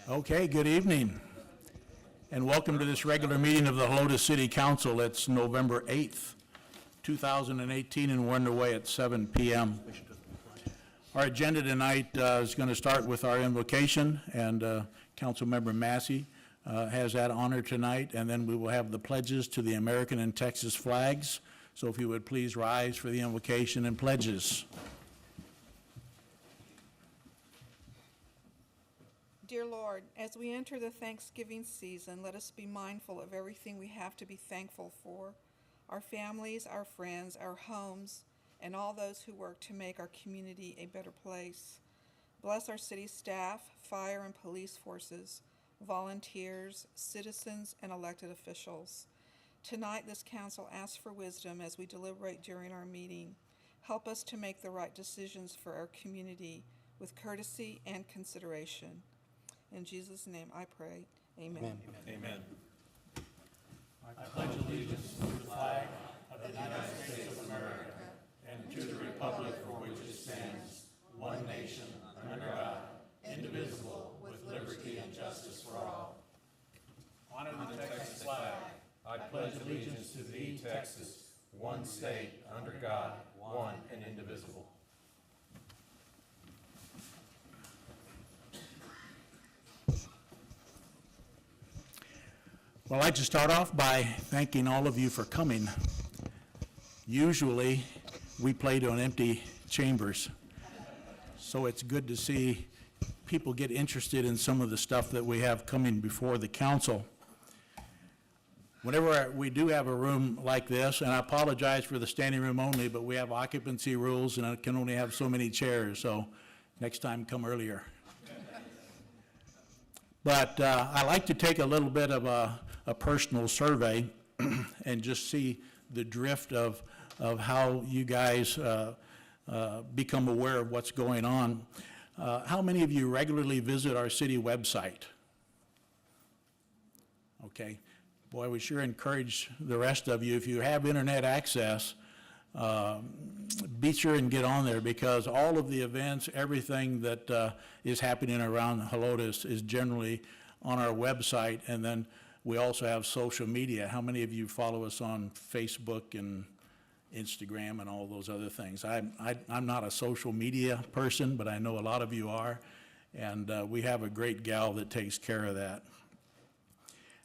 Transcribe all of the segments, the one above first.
Okay, good evening, and welcome to this regular meeting of the Helotes City Council. It's November 8th, 2018, and we're underway at 7 p.m. Our agenda tonight is going to start with our invocation, and Councilmember Massey has that honor tonight, and then we will have the pledges to the American and Texas flags. So if you would please rise for the invocation and pledges. Dear Lord, as we enter the Thanksgiving season, let us be mindful of everything we have to be thankful for, our families, our friends, our homes, and all those who work to make our community a better place. Bless our city staff, fire and police forces, volunteers, citizens, and elected officials. Tonight, this council asks for wisdom as we deliberate during our meeting. Help us to make the right decisions for our community with courtesy and consideration. In Jesus' name I pray, amen. Amen. Amen. I pledge allegiance to the flag of the United States of America and to the republic for which it stands, one nation, under God, indivisible, with liberty and justice for all. Honor the Texas flag. I pledge allegiance to thee, Texas, one state, under God, one and indivisible. Well, I'd like to start off by thanking all of you for coming. Usually, we play to an empty chambers, so it's good to see people get interested in some of the stuff that we have coming before the council. Whenever we do have a room like this, and I apologize for the standing room only, but we have occupancy rules and I can only have so many chairs, so next time come earlier. But I like to take a little bit of a personal survey and just see the drift of how you guys become aware of what's going on. How many of you regularly visit our city website? Okay. Boy, we sure encourage the rest of you, if you have internet access, be sure and get on there, because all of the events, everything that is happening around Helotes is generally on our website. And then we also have social media. How many of you follow us on Facebook and Instagram and all those other things? I'm not a social media person, but I know a lot of you are, and we have a great gal that takes care of that.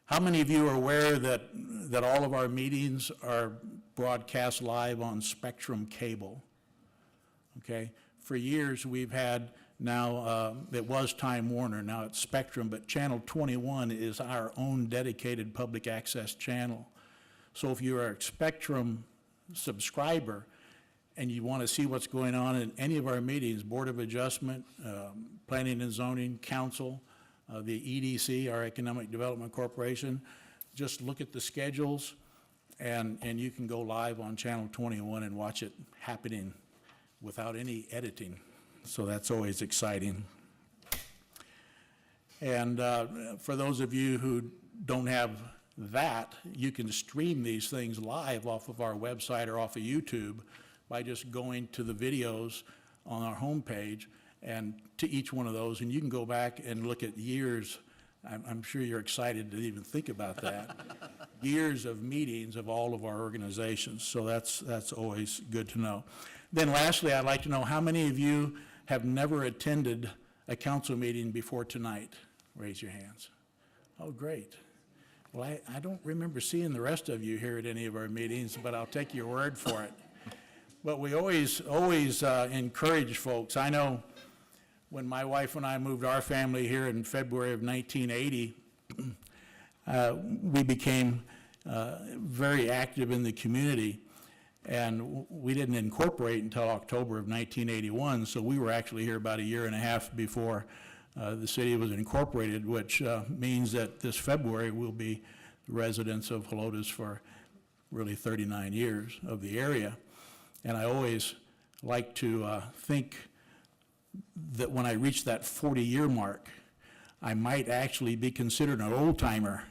How many of you are aware that all of our meetings are broadcast live on Spectrum Cable? Okay, for years we've had now, it was Time Warner, now it's Spectrum, but Channel 21 is our own dedicated public access channel. So if you're a Spectrum subscriber and you want to see what's going on in any of our meetings, Board of Adjustment, Planning and Zoning, Council, the EDC, our Economic Development Corporation, just look at the schedules and you can go live on Channel 21 and watch it happening without any editing. So that's always exciting. And for those of you who don't have that, you can stream these things live off of our website or off of YouTube by just going to the videos on our homepage and to each one of those, and you can go back and look at years. I'm sure you're excited to even think about that. Years of meetings of all of our organizations, so that's always good to know. Then lastly, I'd like to know how many of you have never attended a council meeting before tonight? Raise your hands. Oh, great. Well, I don't remember seeing the rest of you here at any of our meetings, but I'll take your word for it. But we always encourage folks. I know when my wife and I moved our family here in February of 1980, we became very active in the community, and we didn't incorporate until October of 1981, so we were actually here about a year and a half before the city was incorporated, which means that this February we'll be residents of Helotes for really 39 years of the area. And I always like to think that when I reach that 40-year mark, I might actually be considered an old-timer,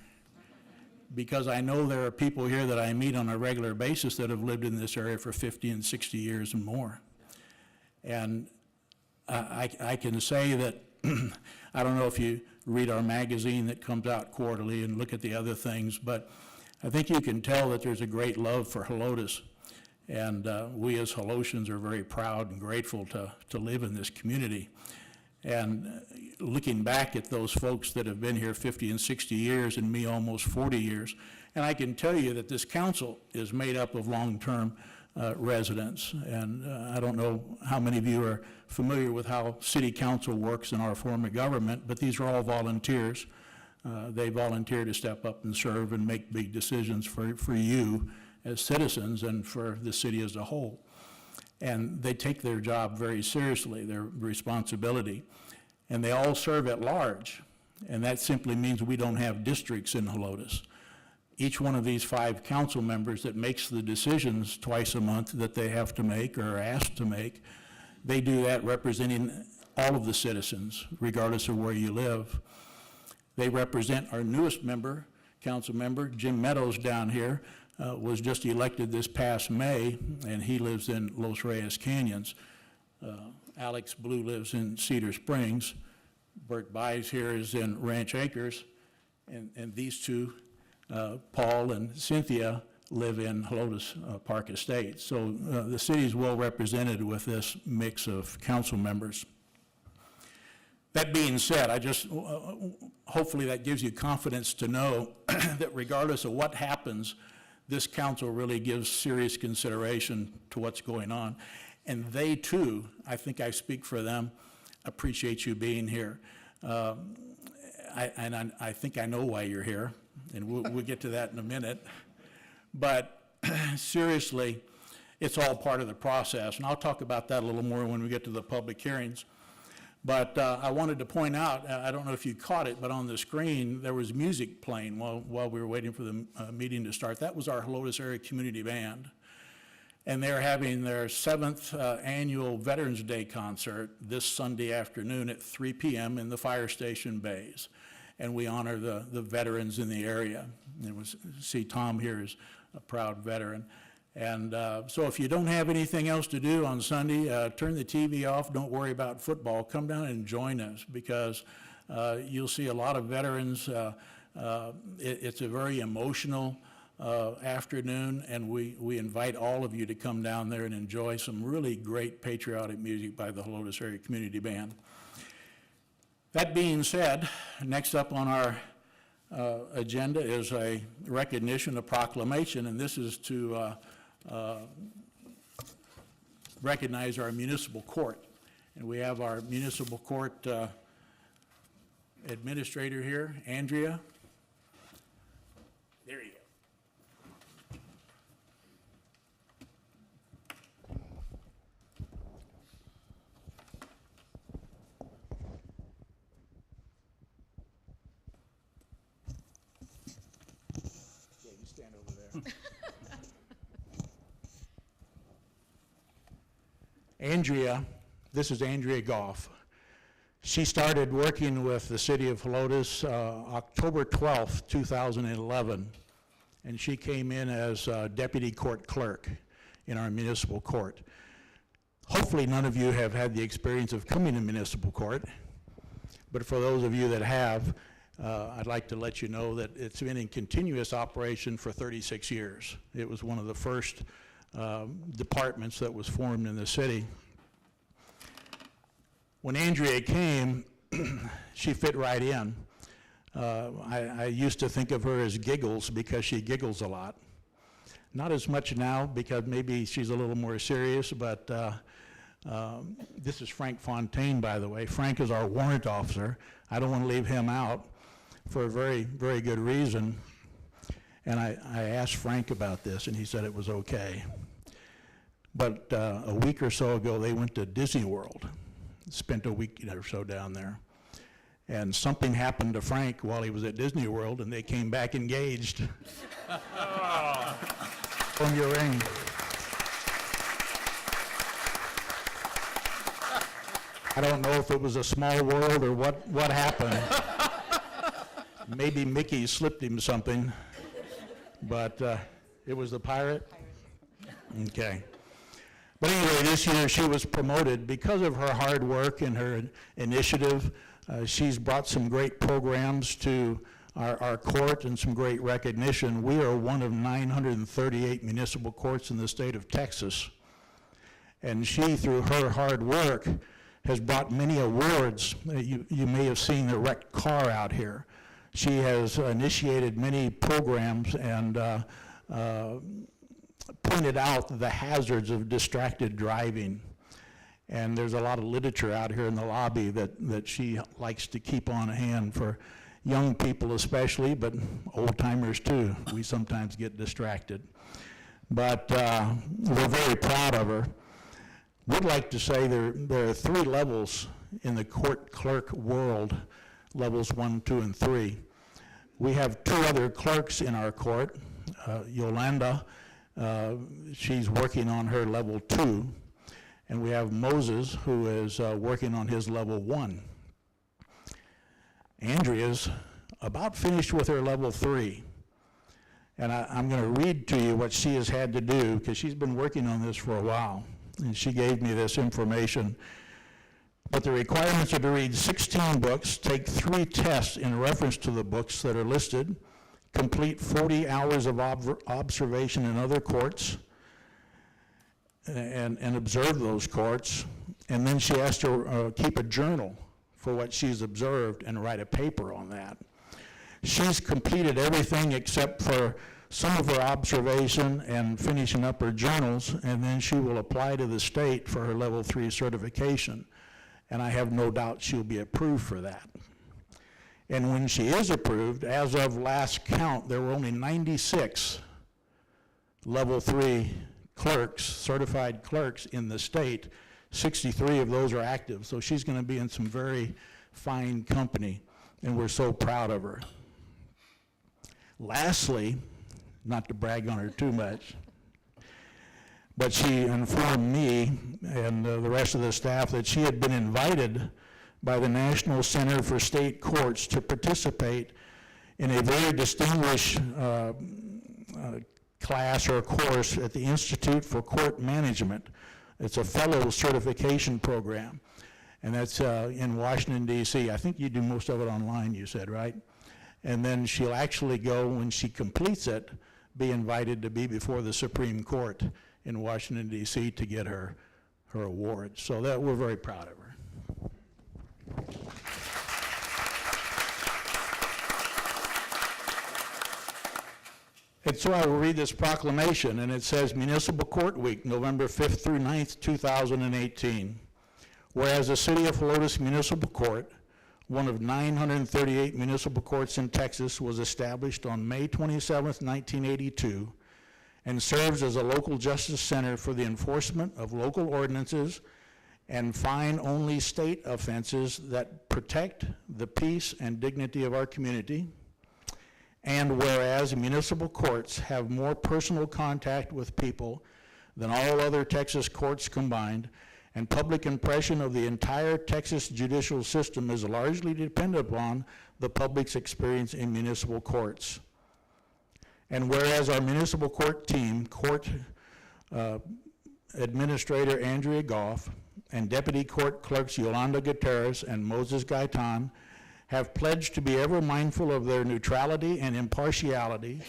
because I know there are people here that I meet on a regular basis that have lived in this area for 50 and 60 years and more. And I can say that I don't know if you read our magazine that comes out quarterly and look at the other things. But I think you can tell that there's a great love for Helotes. And we as Helotans are very proud and grateful to live in this community. And looking back at those folks that have been here 50 and 60 years, and me almost 40 years, and I can tell you that this council is made up of long-term residents. And I don't know how many of you are familiar with how city council works in our form of government, but these are all volunteers. They volunteer to step up and serve and make big decisions for you as citizens and for the city as a whole. And they take their job very seriously, their responsibility. And they all serve at large. And that simply means we don't have districts in Helotes. Each one of these 5 council members that makes the decisions twice a month that they have to make or are asked to make, they do that representing all of the citizens, regardless of where you live. They represent our newest member, council member, Jim Meadows down here, was just elected this past May, and he lives in Los Reyes Canyons. Alex Blue lives in Cedar Springs. Bert Buys here is in Ranch Acres, and these two, Paul and Cynthia, live in Helotes Park Estates. So the city is well represented with this mix of council members. That being said, I just, hopefully that gives you confidence to know that regardless of what happens, this council really gives serious consideration to what's going on. And they too, I think I speak for them, appreciate you being here. I think I know why you're here, and we'll get to that in a minute. But seriously, it's all part of the process, and I'll talk about that a little more when we get to the public hearings. But I wanted to point out, I don't know if you caught it, but on the screen, there was music playing while we were waiting for the meeting to start. That was our Helotes Area Community Band. And they're having their 7th annual Veterans Day concert this Sunday afternoon at 3 p.m. in the fire station bays. And we honor the veterans in the area. And see Tom here is a proud veteran. And so if you don't have anything else to do on Sunday, turn the TV off, don't worry about football, come down and join us, because you'll see a lot of veterans. It's a very emotional afternoon, and we invite all of you to come down there and enjoy some really great patriotic music by the Helotes Area Community Band. That being said, next up on our agenda is a recognition, a proclamation, and this is to recognize our municipal court. And we have our municipal court administrator here, Andrea. There you go. Yeah, you stand over there. Andrea, this is Andrea Goff. She started working with the city of Helotes October 12th, 2011, and she came in as deputy court clerk in our municipal court. Hopefully none of you have had the experience of coming to municipal court, but for those of you that have, I'd like to let you know that it's been in continuous operation for 36 years. It was one of the first departments that was formed in the city. When Andrea came, she fit right in. I used to think of her as Giggles because she giggles a lot. Not as much now because maybe she's a little more serious, but this is Frank Fontaine, by the way. Frank is our warrant officer. I don't want to leave him out for a very, very good reason. And I asked Frank about this, and he said it was okay. But a week or so ago, they went to Disney World, spent a week or so down there. And something happened to Frank while he was at Disney World, and they came back engaged. On your ring. I don't know if it was a small world or what happened. Maybe Mickey slipped him something, but it was the pirate? Okay. But anyway, this year she was promoted because of her hard work and her initiative. She's brought some great programs to our court and some great recognition. We are one of 938 municipal courts in the state of Texas. And she, through her hard work, has brought many awards. You may have seen the wrecked car out here. She has initiated many programs and pointed out the hazards of distracted driving. And there's a lot of literature out here in the lobby that she likes to keep on hand for young people especially, but old timers too. We sometimes get distracted. But we're very proud of her. Would like to say there are 3 levels in the court clerk world, levels 1, 2, and 3. We have 2 other clerks in our court. Yolanda, she's working on her level 2. And we have Moses, who is working on his level 1. Andrea's about finished with her level 3. And I'm going to read to you what she has had to do, because she's been working on this for a while. And she gave me this information. But the requirements are to read 16 books, take 3 tests in reference to the books that are listed, complete 40 hours of observation in other courts, and observe those courts. And then she has to keep a journal for what she's observed and write a paper on that. She's completed everything except for some of her observation and finishing up her journals, and then she will apply to the state for her level 3 certification. And I have no doubt she'll be approved for that. And when she is approved, as of last count, there were only 96 level 3 clerks, certified clerks in the state. 63 of those are active, so she's going to be in some very fine company, and we're so proud of her. Lastly, not to brag on her too much, but she informed me and the rest of the staff that she had been invited by the National Center for State Courts to participate in a very distinguished class or course at the Institute for Court Management. It's a fellow certification program, and that's in Washington, D.C. I think you do most of it online, you said, right? And then she'll actually go, when she completes it, be invited to be before the Supreme Court in Washington, D.C. to get her award. So that we're very proud of her. And so I will read this proclamation, and it says, Municipal Court Week, November 5th through 9th, 2018. Whereas the City of Helotes Municipal Court, one of 938 municipal courts in Texas, was established on May 27th, 1982, and serves as a local justice center for the enforcement of local ordinances and fine only state offenses that protect the peace and dignity of our community. And whereas municipal courts have more personal contact with people than all other Texas courts combined, and public impression of the entire Texas judicial system is largely dependent upon the public's experience in municipal courts. And whereas our municipal court team, Court Administrator Andrea Goff, and Deputy Court Clerks Yolanda Gutierrez and Moses Gaitan have pledged to be ever mindful of their neutrality and impartiality,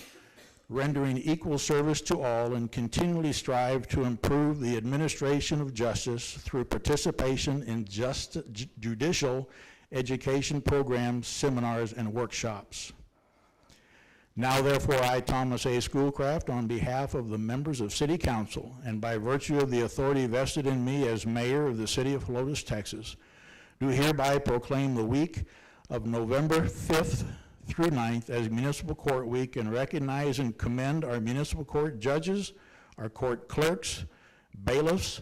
rendering equal service to all, and continually strive to improve the administration of justice through participation in judicial education programs, seminars, and workshops. Now therefore I, Thomas A. Schoolcraft, on behalf of the members of City Council, and by virtue of the authority vested in me as Mayor of the City of Helotes, Texas, do hereby proclaim the week of November 5th through 9th as Municipal Court Week, and recognize and commend our municipal court judges, our court clerks, bailiffs,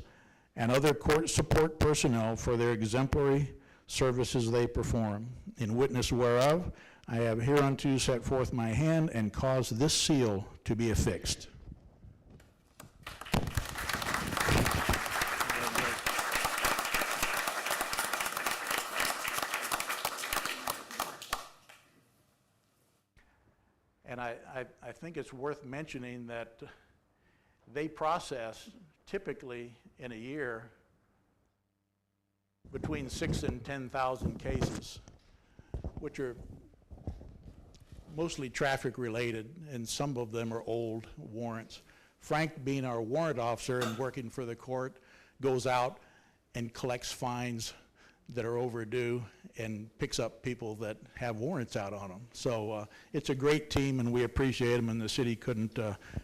and other court support personnel for their exemplary services they perform. In witness whereof, I have hereunto set forth my hand and caused this seal to be affixed. And I think it's worth mentioning that they process typically in a year between 6 and 10,000 cases, which are mostly traffic related, and some of them are old warrants. Frank, being our warrant officer and working for the court, goes out and collects fines that are overdue and picks up people that have warrants out on them. So it's a great team, and we appreciate them, and the city couldn't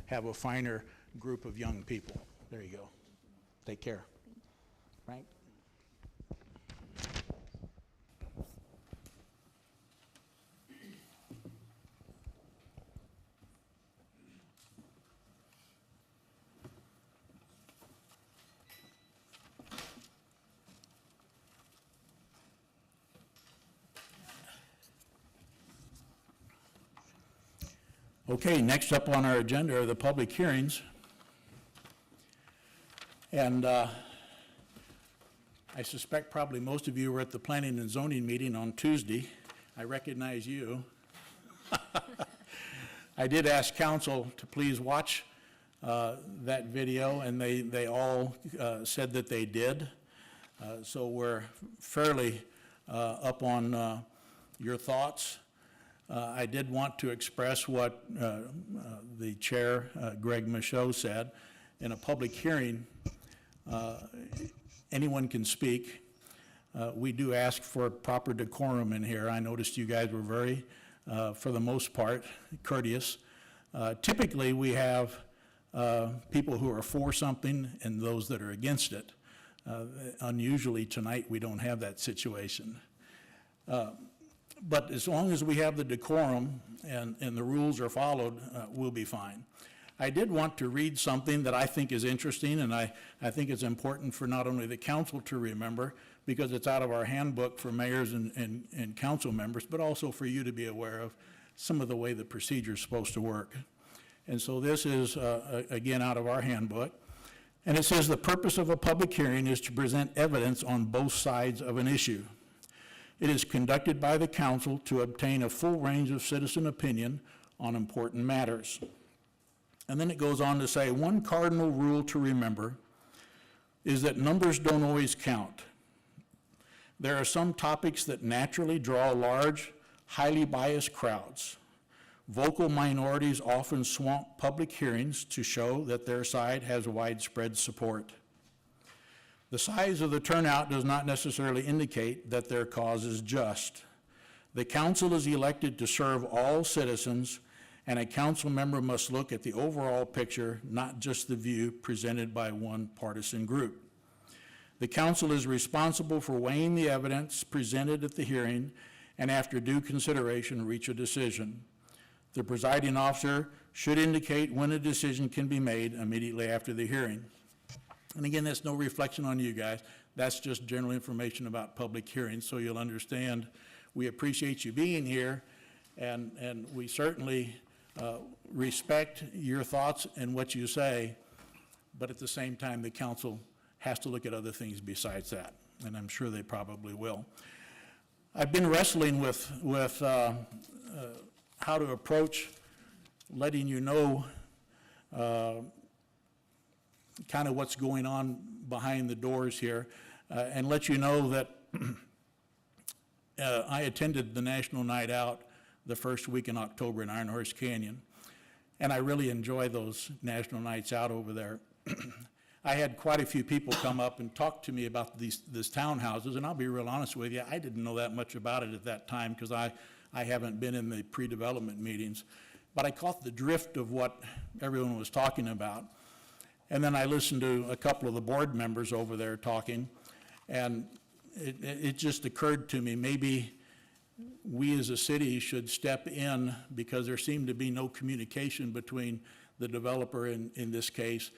have a finer group of young people. There you go. Take care. Frank? Okay, next up on our agenda are the public hearings. And I suspect probably most of you were at the Planning and Zoning meeting on Tuesday. I recognize you. I did ask council to please watch that video, and they all said that they did. So we're fairly up on your thoughts. I did want to express what the chair, Greg Michaud, said. In a public hearing, anyone can speak. We do ask for proper decorum in here. I noticed you guys were very, for the most part, courteous. Typically, we have people who are for something and those that are against it. Unusually, tonight, we don't have that situation. But as long as we have the decorum and the rules are followed, we'll be fine. I did want to read something that I think is interesting, and I think it's important for not only the council to remember, because it's out of our handbook for mayors and council members, but also for you to be aware of some of the way the procedure is supposed to work. And so this is, again, out of our handbook. And it says, the purpose of a public hearing is to present evidence on both sides of an issue. It is conducted by the council to obtain a full range of citizen opinion on important matters. And then it goes on to say, one cardinal rule to remember is that numbers don't always count. There are some topics that naturally draw large, highly biased crowds. Vocal minorities often swamp public hearings to show that their side has widespread support. The size of the turnout does not necessarily indicate that their cause is just. The council is elected to serve all citizens, and a council member must look at the overall picture, not just the view presented by one partisan group. The council is responsible for weighing the evidence presented at the hearing, and after due consideration, reach a decision. The presiding officer should indicate when a decision can be made immediately after the hearing. And again, that's no reflection on you guys. That's just general information about public hearings, so you'll understand. We appreciate you being here, and we certainly respect your thoughts and what you say, but at the same time, the council has to look at other things besides that, and I'm sure they probably will. I've been wrestling with how to approach letting you know kind of what's going on behind the doors here, and let you know that I attended the National Night Out the first week in October in Iron Horse Canyon, and I really enjoy those national nights out over there. I had quite a few people come up and talk to me about these townhouses, and I'll be real honest with you, I didn't know that much about it at that time because I haven't been in the pre-development meetings, but I caught the drift of what everyone was talking about. And then I listened to a couple of the board members over there talking, and it just occurred to me, maybe we as a city should step in, because there seemed to be no communication between the developer in this case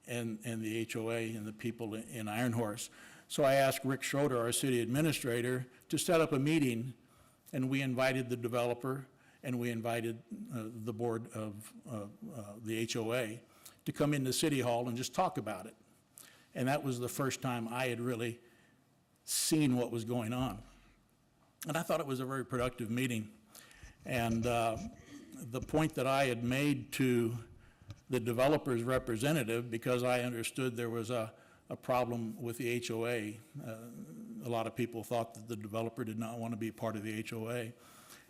and the HOA and the people in Iron Horse. So I asked Rick Schroeder, our city administrator, to set up a meeting, and we invited the developer and we invited the board of the HOA to come into City Hall and just talk about it. And that was the first time I had really seen what was going on. And I thought it was a very productive meeting. And the point that I had made to the developer's representative, because I understood there was a problem with the HOA, a lot of people thought that the developer did not want to be part of the HOA,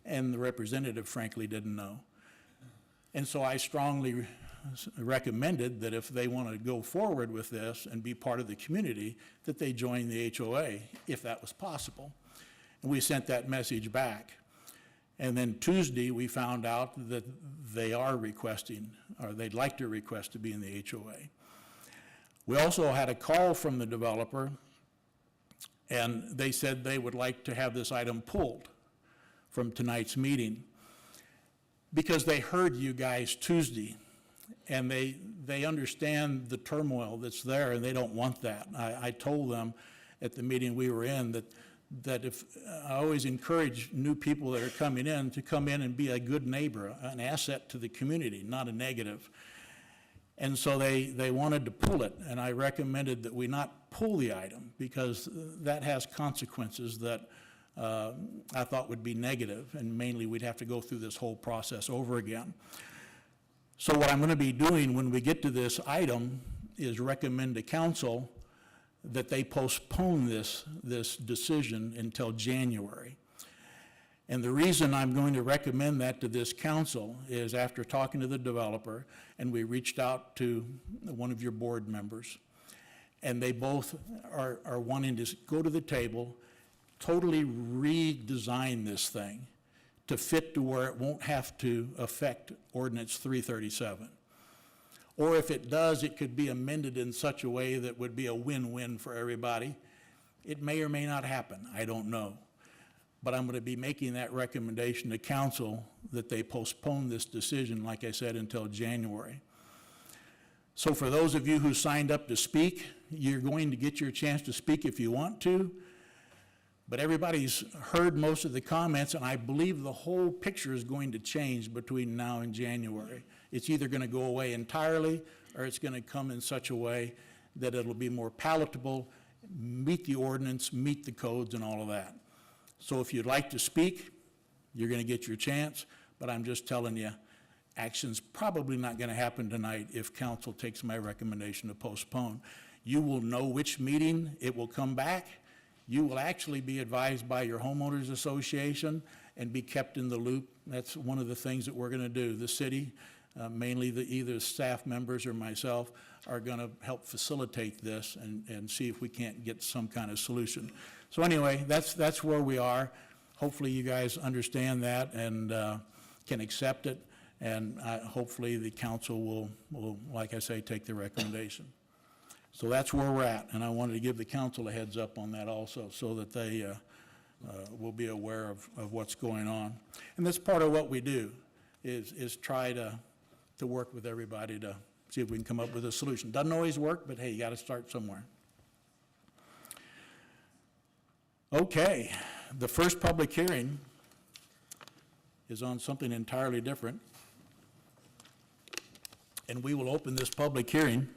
and the representative frankly didn't know. And so I strongly recommended that if they want to go forward with this and be part of the community, that they join the HOA, if that was possible. And we sent that message back. And then Tuesday, we found out that they are requesting, or they'd like to request to be in the HOA. We also had a call from the developer, and they said they would like to have this item pulled from tonight's meeting because they heard you guys Tuesday, and they understand the turmoil that's there, and they don't want that. I told them at the meeting we were in that if I always encourage new people that are coming in to come in and be a good neighbor, an asset to the community, not a negative. And so they wanted to pull it, and I recommended that we not pull the item because that has consequences that I thought would be negative, and mainly we'd have to go through this whole process over again. So what I'm going to be doing when we get to this item is recommend to council that they postpone this decision until January. And the reason I'm going to recommend that to this council is after talking to the developer, and we reached out to one of your board members, and they both are wanting to go to the table, totally redesign this thing to fit to where it won't have to affect Ordinance 337. Or if it does, it could be amended in such a way that would be a win-win for everybody. It may or may not happen, I don't know. But I'm going to be making that recommendation to council that they postpone this decision, like I said, until January. So for those of you who signed up to speak, you're going to get your chance to speak if you want to. But everybody's heard most of the comments, and I believe the whole picture is going to change between now and January. It's either going to go away entirely, or it's going to come in such a way that it'll be more palatable, meet the ordinance, meet the codes, and all of that. So if you'd like to speak, you're going to get your chance, but I'm just telling you, action's probably not going to happen tonight if council takes my recommendation to postpone. You will know which meeting it will come back. You will actually be advised by your homeowners association and be kept in the loop. That's one of the things that we're going to do. The city, mainly either staff members or myself, are going to help facilitate this and see if we can't get some kind of solution. So anyway, that's where we are. Hopefully you guys understand that and can accept it, and hopefully the council will, like I say, take the recommendation. So that's where we're at, and I wanted to give the council a heads up on that also so that they will be aware of what's going on. And that's part of what we do is try to work with everybody to see if we can come up with a solution. Doesn't always work, but hey, you got to start somewhere. Okay, the first public hearing is on something entirely different. And we will open this public hearing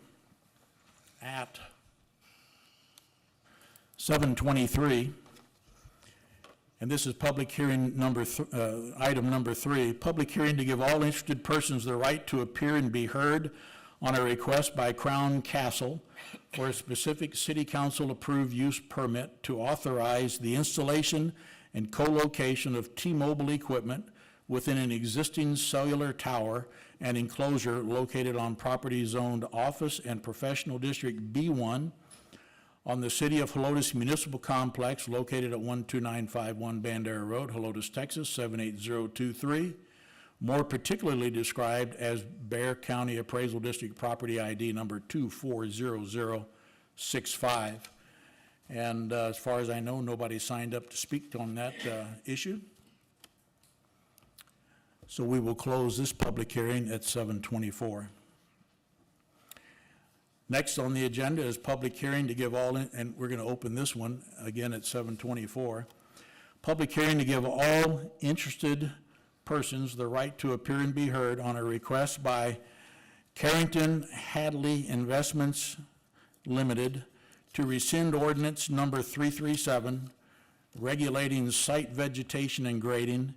at 7:23. And this is public hearing item number 3, public hearing to give all interested persons the right to appear and be heard on a request by Crown Castle for a specific city council approved use permit to authorize the installation and co-location of T-Mobile equipment within an existing cellular tower and enclosure located on property zoned Office and Professional District B1 on the City of Helotes Municipal Complex located at 12951 Bandera Road, Helotes, Texas, 78023, more particularly described as Bexar County Appraisal District Property ID number 240065. And as far as I know, nobody signed up to speak on that issue. So we will close this public hearing at 7:24. Next on the agenda is public hearing to give all, and we're going to open this one again at 7:24. Public hearing to give all interested persons the right to appear and be heard on a request by Carrington Hadley Investments Limited to rescind ordinance number 337, regulating site vegetation and grading,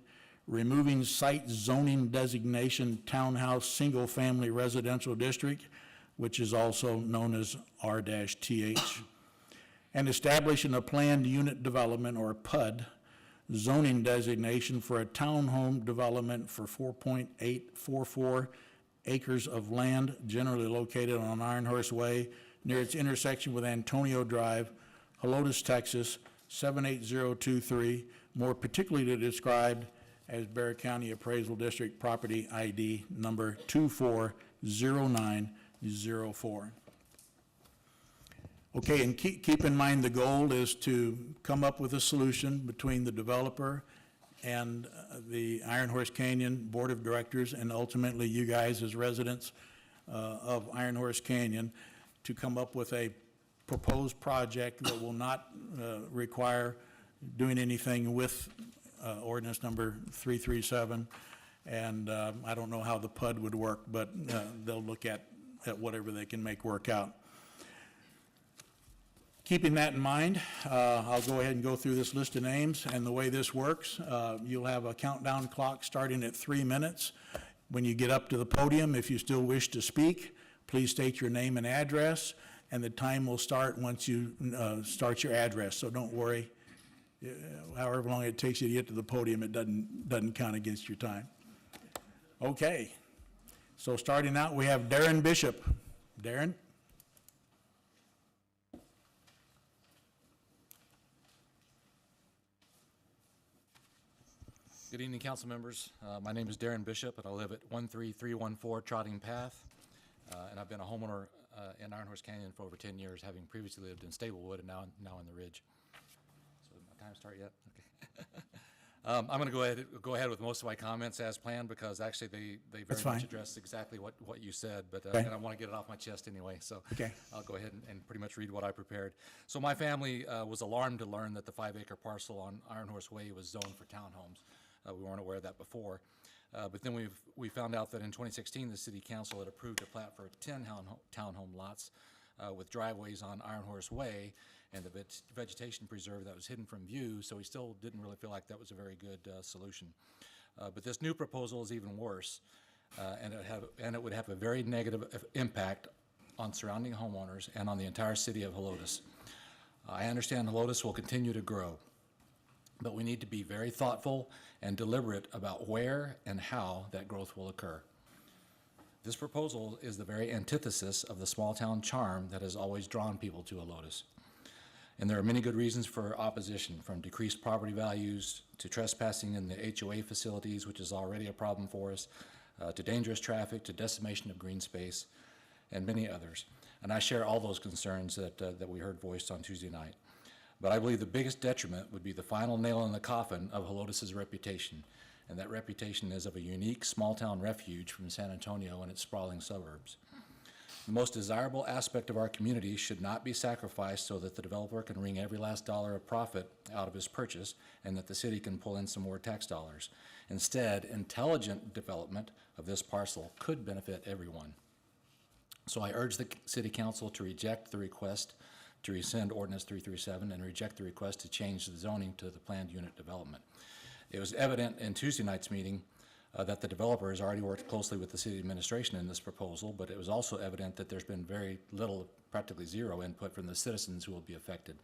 removing site zoning designation townhouse single-family residential district, which is also known as R-TH, and establishing a planned unit development, or PUD, zoning designation for a townhome development for 4.844 acres of land generally located on Iron Horse Way near its intersection with Antonio Drive, Helotes, Texas, 78023, more particularly described as Bear County Appraisal District Property ID number 240904. Okay, and keep in mind the goal is to come up with a solution between the developer and the Iron Horse Canyon Board of Directors, and ultimately you guys as residents of Iron Horse Canyon, to come up with a proposed project that will not require doing anything with ordinance number 337. And I don't know how the PUD would work, but they'll look at whatever they can make work out. Keeping that in mind, I'll go ahead and go through this list of names, and the way this works, you'll have a countdown clock starting at 3 minutes. When you get up to the podium, if you still wish to speak, please state your name and address, and the time will start once you start your address, so don't worry. However long it takes you to get to the podium, it doesn't count against your time. Okay, so starting out, we have Darren Bishop. Darren? Good evening, council members. My name is Darren Bishop, and I live at 13314 Trotting Path. And I've been a homeowner in Iron Horse Canyon for over 10 years, having previously lived in Stablewood and now in the Ridge. So my time start yet? Okay. I'm going to go ahead with most of my comments as planned, because actually they very much address exactly what you said, but Okay. and I want to get it off my chest anyway. So Okay. I'll go ahead and pretty much read what I prepared. So my family was alarmed to learn that the 5-acre parcel on Iron Horse Way was zoned for townhomes. We weren't aware of that before. But then we found out that in 2016, the city council had approved a plat for 10 townhome lots with driveways on Iron Horse Way and the vegetation preserve that was hidden from view, so we still didn't really feel like that was a very good solution. But this new proposal is even worse, and it would have a very negative impact on surrounding homeowners and on the entire city of Helotes. I understand Helotes will continue to grow, but we need to be very thoughtful and deliberate about where and how that growth will occur. This proposal is the very antithesis of the small town charm that has always drawn people to Helotes. And there are many good reasons for opposition, from decreased property values to trespassing in the HOA facilities, which is already a problem for us, to dangerous traffic, to decimation of green space, and many others. And I share all those concerns that we heard voiced on Tuesday night. But I believe the biggest detriment would be the final nail in the coffin of Helotes' reputation, and that reputation is of a unique small-town refuge from San Antonio and its sprawling suburbs. The most desirable aspect of our community should not be sacrificed so that the developer can wring every last dollar of profit out of his purchase and that the city can pull in some more tax dollars. Instead, intelligent development of this parcel could benefit everyone. So I urge the City Council to reject the request to rescind Ordinance 337 and reject the request to change the zoning to the planned unit development. It was evident in Tuesday night's meeting that the developer has already worked closely with the city administration in this proposal, but it was also evident that there's been very little, practically zero, input from the citizens who will be affected.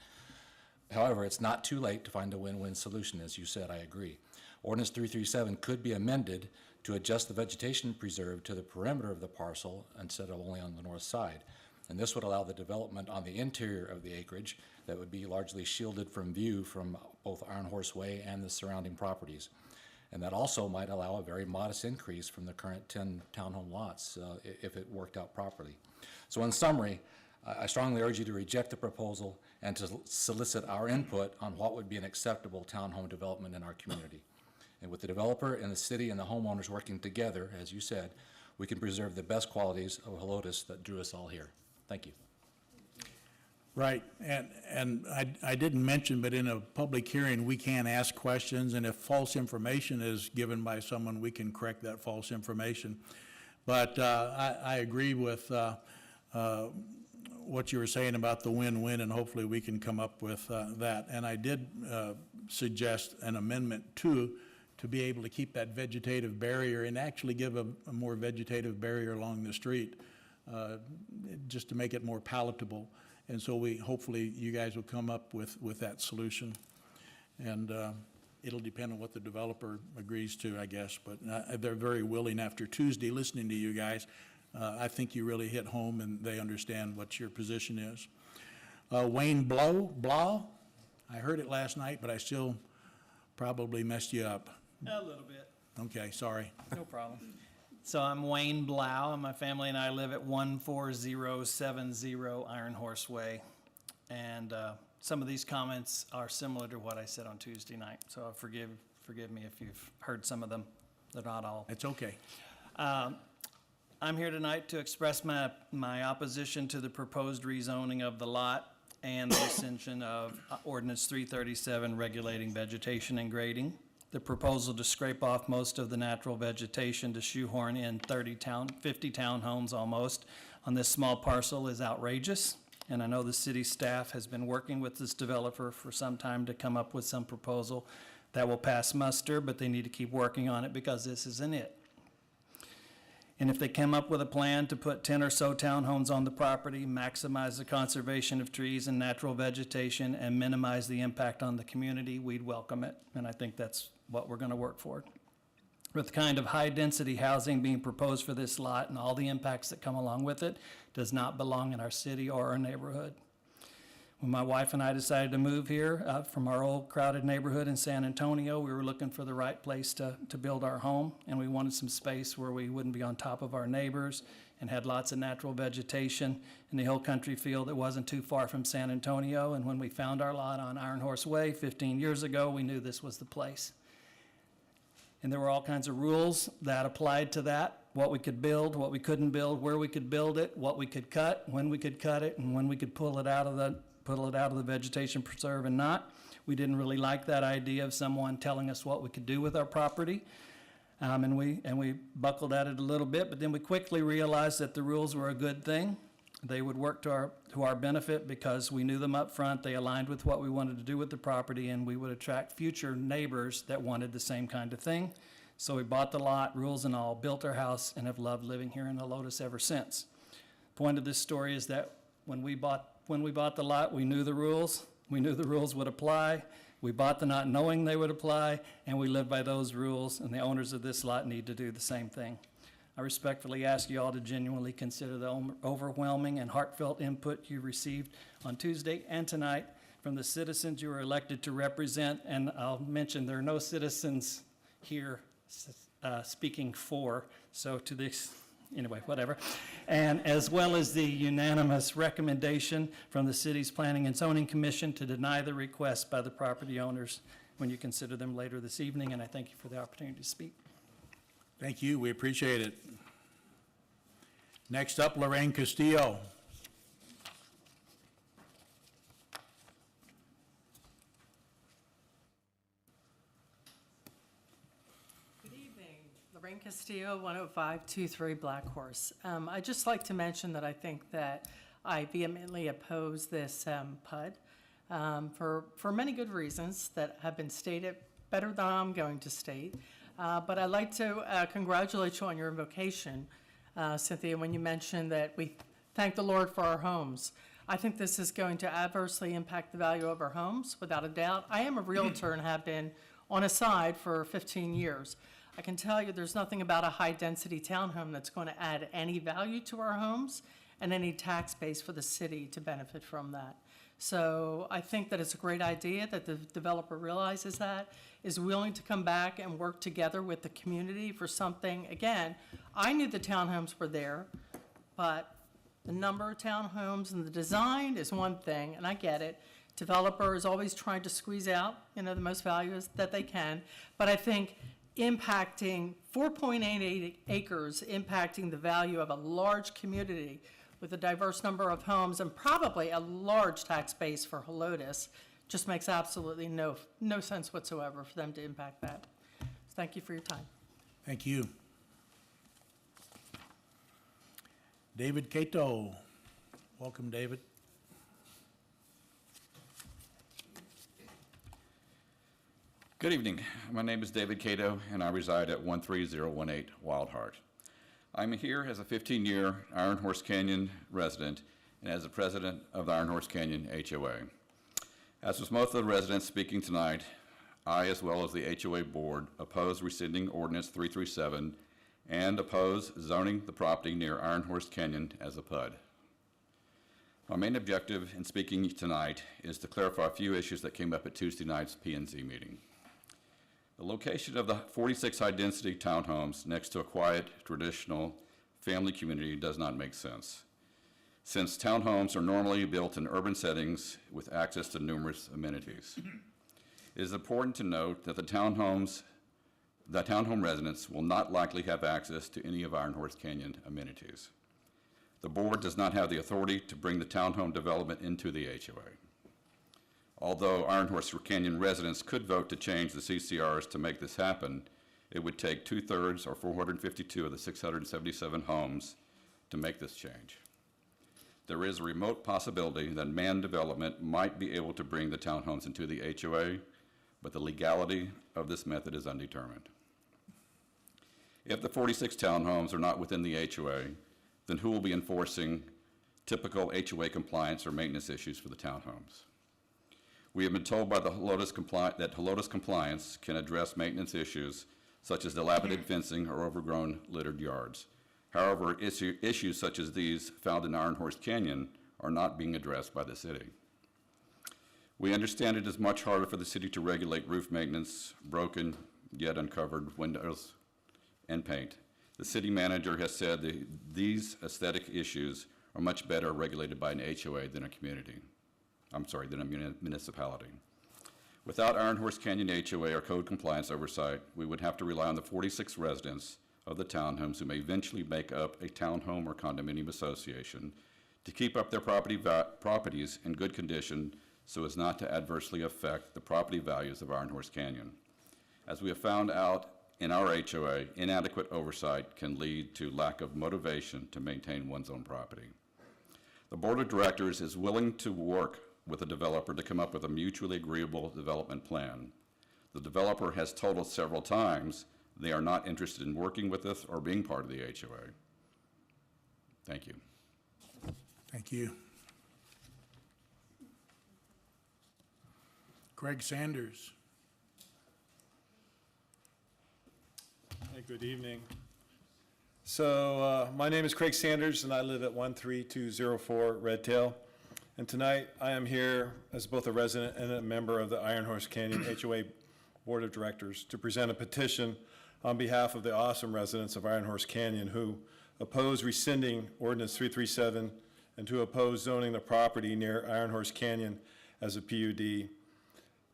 However, it's not too late to find a win-win solution, as you said. I agree. Ordinance 337 could be amended to adjust the vegetation preserve to the perimeter of the parcel instead of only on the north side. And this would allow the development on the interior of the acreage that would be largely shielded from view from both Iron Horse Way and the surrounding properties. And that also might allow a very modest increase from the current 10 townhome lots if it worked out properly. So in summary, I strongly urge you to reject the proposal and to solicit our input on what would be an acceptable townhome development in our community. And with the developer and the city and the homeowners working together, as you said, we can preserve the best qualities of Helotes that drew us all here. Thank you. Right, and I didn't mention, but in a public hearing, we can ask questions, and if false information is given by someone, we can correct that false information. But I agree with what you were saying about the win-win, and hopefully we can come up with that. And I did suggest an amendment to be able to keep that vegetative barrier and actually give a more vegetative barrier along the street, just to make it more palatable. And so hopefully you guys will come up with that solution. And it'll depend on what the developer agrees to, I guess, but they're very willing after Tuesday, listening to you guys. I think you really hit home and they understand what your position is. Wayne Blau, I heard it last night, but I still probably messed you up. A little bit, Okay, sorry. no problem. So I'm Wayne Blau, and my family and I live at 14070 Iron Horse Way. And some of these comments are similar to what I said on Tuesday night, so forgive me if you've heard some of them. They're not all. It's okay. I'm here tonight to express my opposition to the proposed rezoning of the lot and the extension of ordinance 337 regulating vegetation and grading. The proposal to scrape off most of the natural vegetation to shoehorn in 50 townhomes almost on this small parcel is outrageous. And I know the city staff has been working with this developer for some time to come up with some proposal that will pass muster, but they need to keep working on it because this isn't it. And if they come up with a plan to put 10 or so townhomes on the property, maximize the conservation of trees and natural vegetation, and minimize the impact on the community, we'd welcome it. And I think that's what we're going to work for. With the kind of high-density housing being proposed for this lot and all the impacts that come along with it, does not belong in our city or our neighborhood. When my wife and I decided to move here from our old crowded neighborhood in San Antonio, we were looking for the right place to build our home, and we wanted some space where we wouldn't be on top of our neighbors and had lots of natural vegetation in the hill country feel that wasn't too far from San Antonio. And when we found our lot on Iron Horse Way 15 years ago, we knew this was the place. And there were all kinds of rules that applied to that, what we could build, what we couldn't build, where we could build it, what we could cut, when we could cut it, and when we could pull it out of the vegetation preserve and not. We didn't really like that idea of someone telling us what we could do with our property. And we buckled at it a little bit, but then we quickly realized that the rules were a good thing. They would work to our benefit because we knew them up front. They aligned with what we wanted to do with the property, and we would attract future neighbors that wanted the same kind of thing. So we bought the lot, rules and all, built our house, and have loved living here in Helotes ever since. The point of this story is that when we bought the lot, we knew the rules. We knew the rules would apply. We bought the lot knowing they would apply, and we live by those rules, and the owners of this lot need to do the same thing. I respectfully ask you all to genuinely consider the overwhelming and heartfelt input you received on Tuesday and tonight from the citizens you were elected to represent. And I'll mention there are no citizens here speaking for, so to this, anyway, whatever. And as well as the unanimous recommendation from the city's Planning and Zoning Commission to deny the request by the property owners when you consider them later this evening. And I thank you for the opportunity to speak. Thank you, we appreciate it. Next up, Lorraine Castillo. Good evening, Lorraine Castillo, 10523 Black Horse. I'd just like to mention that I think that I vehemently oppose this PUD for many good reasons that have been stated better than I'm going to state. But I'd like to congratulate you on your invocation, Cynthia, when you mentioned that we thank the Lord for our homes. I think this is going to adversely impact the value of our homes, without a doubt. I am a realtor and have been on a side for 15 years. I can tell you there's nothing about a high-density townhome that's going to add any value to our homes and any tax base for the city to benefit from that. So I think that it's a great idea that the developer realizes that, is willing to come back and work together with the community for something. Again, I knew the townhomes were there, but the number of townhomes and the design is one thing, and I get it. Developer is always trying to squeeze out, the most values that they can. But I think impacting 4.88 acres, impacting the value of a large community with a diverse number of homes and probably a large tax base for Helotes, just makes absolutely no sense whatsoever for them to impact that. So thank you for your time. Thank you. David Cato. Welcome, David. Good evening. My name is David Cato, and I reside at 13018 Wild Heart. I'm here as a 15-year Iron Horse Canyon resident and as the president of the Iron Horse Canyon HOA. As with most of the residents speaking tonight, I, as well as the HOA board, oppose rescinding Ordinance 337 and oppose zoning the property near Iron Horse Canyon as a PUD. My main objective in speaking tonight is to clarify a few issues that came up at Tuesday night's P&Z meeting. The location of the 46 high-density townhomes next to a quiet, traditional family community does not make sense, since townhomes are normally built in urban settings with access to numerous amenities. It is important to note that the townhome residents will not likely have access to any of Iron Horse Canyon amenities. The board does not have the authority to bring the townhome development into the HOA. Although Iron Horse Canyon residents could vote to change the CCRs to make this happen, it would take 2/3 or 452 of the 677 homes to make this change. There is a remote possibility that manned development might be able to bring the townhomes into the HOA, but the legality of this method is undetermined. If the 46 townhomes are not within the HOA, then who will be enforcing typical HOA compliance or maintenance issues for the townhomes? We have been told by the that Helotes Compliance can address maintenance issues such as dilapidated fencing or overgrown littered yards. However, issues such as these found in Iron Horse Canyon are not being addressed by the city. We understand it is much harder for the city to regulate roof maintenance, broken yet uncovered windows, and paint. The city manager has said that these aesthetic issues are much better regulated by an HOA than than a municipality. Without Iron Horse Canyon HOA or code compliance oversight, we would have to rely on the 46 residents of the townhomes who may eventually make up a townhome or condominium association to keep up their properties in good condition so as not to adversely affect the property values of Iron Horse Canyon. As we have found out in our HOA, inadequate oversight can lead to lack of motivation to maintain one's own property. The board of directors is willing to work with the developer to come up with a mutually agreeable development plan. The developer has told us several times they are not interested in working with us or being part of the HOA. Thank you. Thank you. Craig Sanders. Hey, good evening. So my name is Craig Sanders, and I live at 13204 Red Tail. And tonight I am here as both a resident and a member of the Iron Horse Canyon HOA Board of Directors to present a petition on behalf of the awesome residents of Iron Horse Canyon who oppose rescinding Ordinance 337 and to oppose zoning the property near Iron Horse Canyon as a PUD.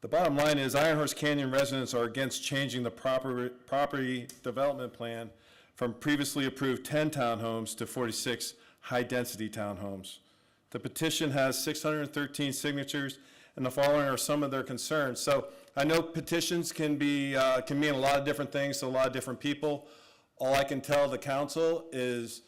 The bottom line is Iron Horse Canyon residents are against changing the property development plan from previously approved 10 townhomes to 46 high-density townhomes. The petition has 613 signatures, and the following are some of their concerns. So I know petitions can mean a lot of different things to a lot of different people. All I can tell the council is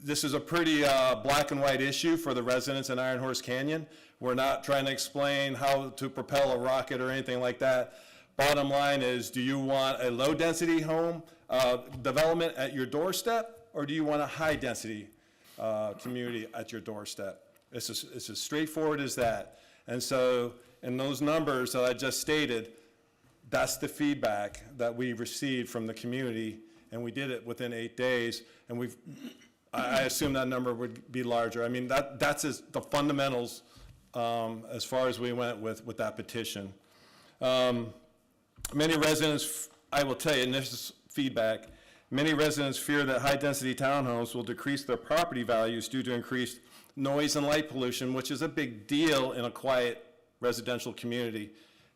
this is a pretty black and white issue for the residents in Iron Horse Canyon. We're not trying to explain how to propel a rocket or anything like that. Bottom line is, do you want a low-density home development at your doorstep, or do you want a high-density community at your doorstep? It's as straightforward as that. And so in those numbers that I just stated, that's the feedback that we received from the community, and we did it within 8 days, and I assume that number would be larger. I mean, that's the fundamentals as far as we went with that petition. Many residents, I will tell you, and this is feedback, many residents fear that high-density townhomes will decrease their property values due to increased noise and light pollution, which is a big deal in a quiet residential community.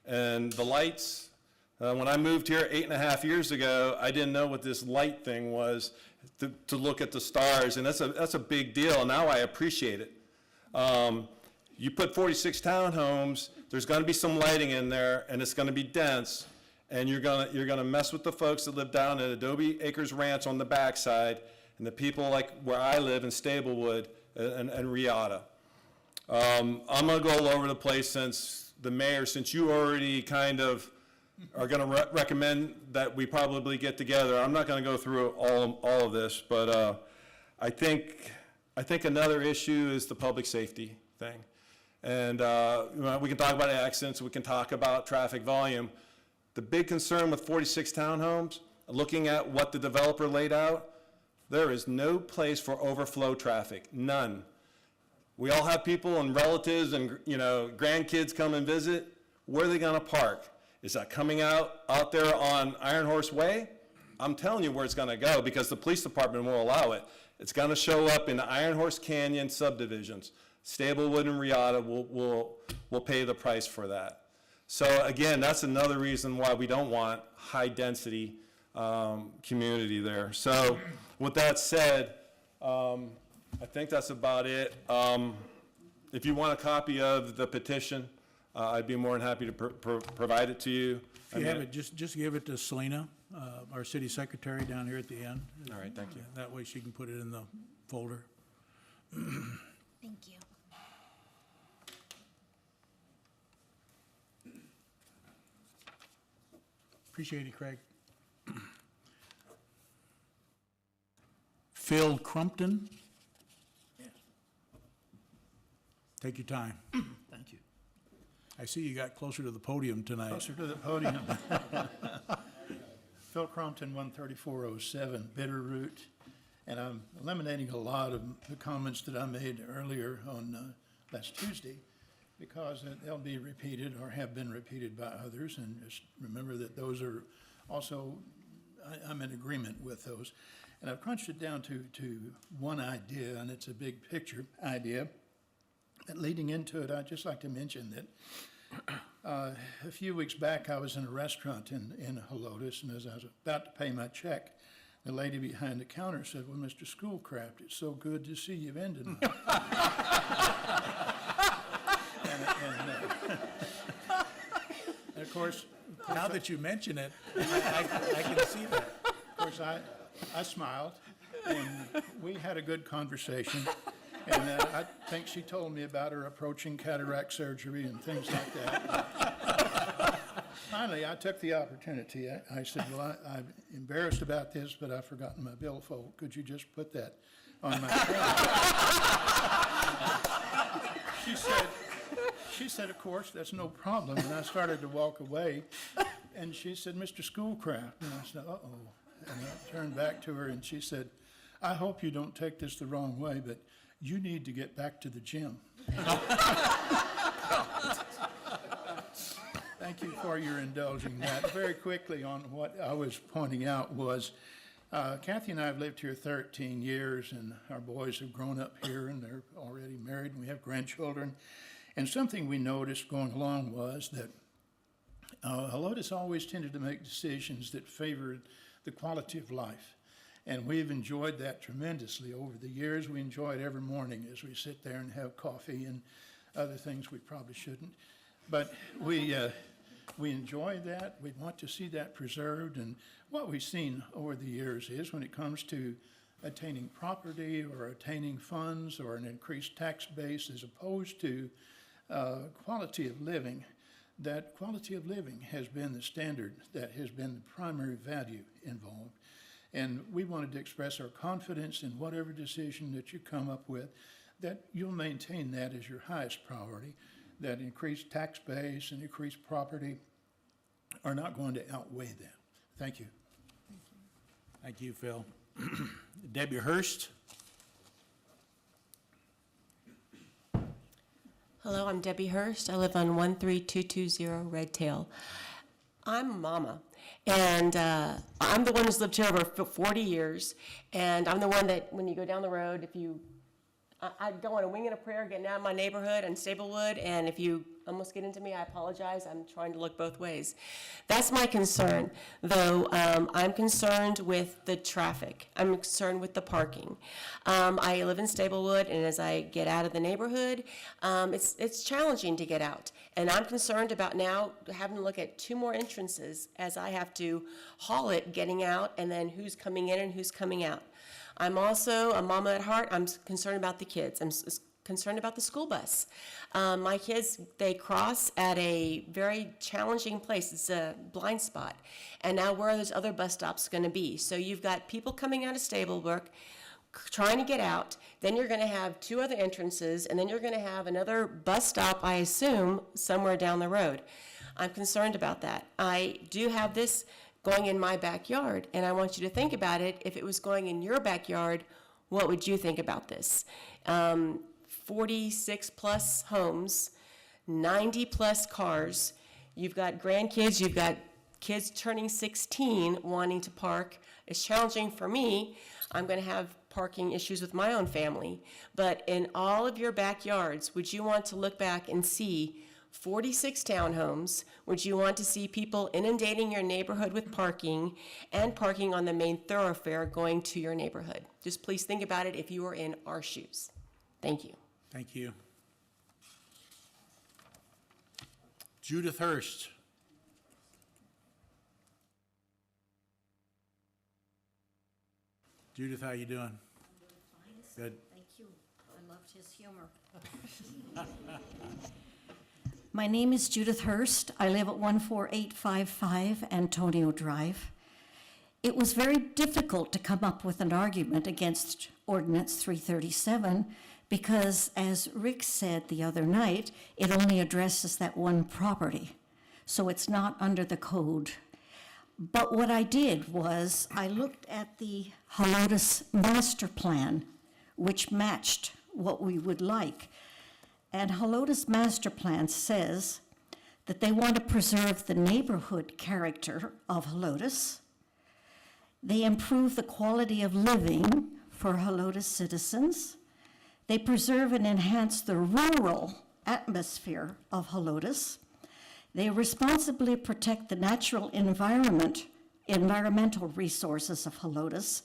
And the lights, when I moved here 8.5 years ago, I didn't know what this light thing was to look at the stars, and that's a big deal. Now I appreciate it. You put 46 townhomes, there's going to be some lighting in there, and it's going to be dense, and you're going to mess with the folks that live down at Adobe Acres Ranch on the backside, and the people like where I live in Stablewood and Riata. I'm going to go all over the place since you already kind of are going to recommend that we probably get together. I'm not going to go through all of this, but I think I think another issue is the public safety thing. And we can talk about accidents, we can talk about traffic volume. The big concern with 46 townhomes, looking at what the developer laid out, there is no place for overflow traffic, none. We all have people and relatives and, grandkids come and visit. Where are they gonna park? Is that coming out there on Iron Horse Way? I'm telling you where it's gonna go, because the police department will allow it. It's gonna show up in the Iron Horse Canyon subdivisions. Stablewood and Riata will pay the price for that. So again, that's another reason why we don't want high-density community there. So with that said, I think that's about it. If you want a copy of the petition, I'd be more than happy to provide it to you. If you have it, just give it to Selena, our city secretary down here at the end. All right, thank you. That way she can put it in the folder. Thank you. Appreciate it, Craig. Phil Crumpton? Take your time. Thank you. I see you got closer to the podium tonight. Closer to the podium. Phil Crompton, 13407 Bitterroot, and I'm eliminating a lot of the comments that I made earlier on last Tuesday, because they'll be repeated or have been repeated by others, and just remember that those are also, I'm in agreement with those. And I've crunched it down to one idea, and it's a big picture idea. And leading into it, I'd just like to mention that a few weeks back, I was in a restaurant in Helotes, and as I was about to pay my check, the lady behind the counter said, "Well, Mr. Schoolcraft, it's so good to see you in tonight." And of course, Now that you mention it, I can see that. Of course, I smiled, and we had a good conversation. And I think she told me about her approaching cataract surgery and things like that. Finally, I took the opportunity. I said, "Well, I'm embarrassed about this, but I've forgotten my billfold. Could you just put that on my check?" She said, "Of course, that's no problem." And I started to walk away, and she said, "Mr. Schoolcraft." And I said, "Uh-oh." And I turned back to her, and she said, "I hope you don't take this the wrong way, but you need to get back to the gym." Thank you for your indulging that. Very quickly on what I was pointing out was, Kathy and I have lived here 13 years, and our boys have grown up here, and they're already married, and we have grandchildren. And something we noticed going along was that Helotes always tended to make decisions that favored the quality of life. And we've enjoyed that tremendously over the years. We enjoy it every morning as we sit there and have coffee and other things we probably shouldn't. But we enjoy that. We want to see that preserved. And what we've seen over the years is when it comes to attaining property or attaining funds or an increased tax base as opposed to quality of living, that quality of living has been the standard, that has been the primary value involved. And we wanted to express our confidence in whatever decision that you come up with, that you'll maintain that as your highest priority, that increased tax base and increased property are not going to outweigh that. Thank you. Thank you, Phil. Debbie Hurst? Hello, I'm Debbie Hurst. I live on 13220 Red Tail. I'm a mama, and I'm the one who's lived here over 40 years, and I'm the one that, when you go down the road, I go on a wing and a prayer getting out of my neighborhood and Stablewood, and if you almost get into me, I apologize. I'm trying to look both ways. That's my concern, though. I'm concerned with the traffic. I'm concerned with the parking. I live in Stablewood, and as I get out of the neighborhood, it's challenging to get out. And I'm concerned about now having to look at 2 more entrances as I have to haul it getting out, and then who's coming in and who's coming out. I'm also a mama at heart. I'm concerned about the kids. I'm concerned about the school bus. My kids, they cross at a very challenging place. It's a blind spot. And now where are those other bus stops going to be? So you've got people coming out of Stablebrook, trying to get out, then you're going to have 2 other entrances, and then you're going to have another bus stop, I assume, somewhere down the road. I'm concerned about that. I do have this going in my backyard, and I want you to think about it. If it was going in your backyard, what would you think about this? 46-plus homes, 90-plus cars. You've got grandkids, you've got kids turning 16 wanting to park. It's challenging for me. I'm going to have parking issues with my own family. But in all of your backyards, would you want to look back and see 46 townhomes? Would you want to see people inundating your neighborhood with parking and parking on the main thoroughfare going to your neighborhood? Just please think about it if you were in our shoes. Thank you. Thank you. Judith Hurst. Judith, how you doing? Good. Thank you. I loved his humor. My name is Judith Hurst. I live at 14855 Antonio Drive. It was very difficult to come up with an argument against Ordinance 337 because, as Rick said the other night, it only addresses that one property. So it's not under the code. But what I did was I looked at the Helotes master plan, which matched what we would like. And Helotes master plan says that they want to preserve the neighborhood character of Helotes. They improve the quality of living for Helotes citizens. They preserve and enhance the rural atmosphere of Helotes. They responsibly protect the natural environmental resources of Helotes,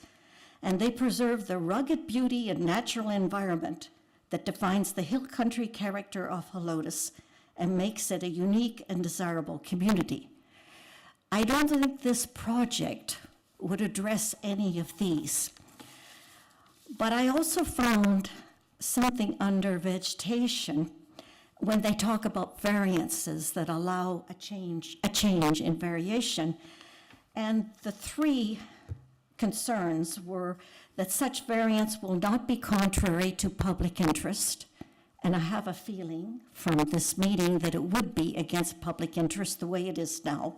and they preserve the rugged beauty and natural environment that defines the hill country character of Helotes and makes it a unique and desirable community. I don't think this project would address any of these. But I also found something under vegetation when they talk about variances that allow a change in variation. And the 3 concerns were that such variance will not be contrary to public interest, and I have a feeling from this meeting that it would be against public interest the way it is now,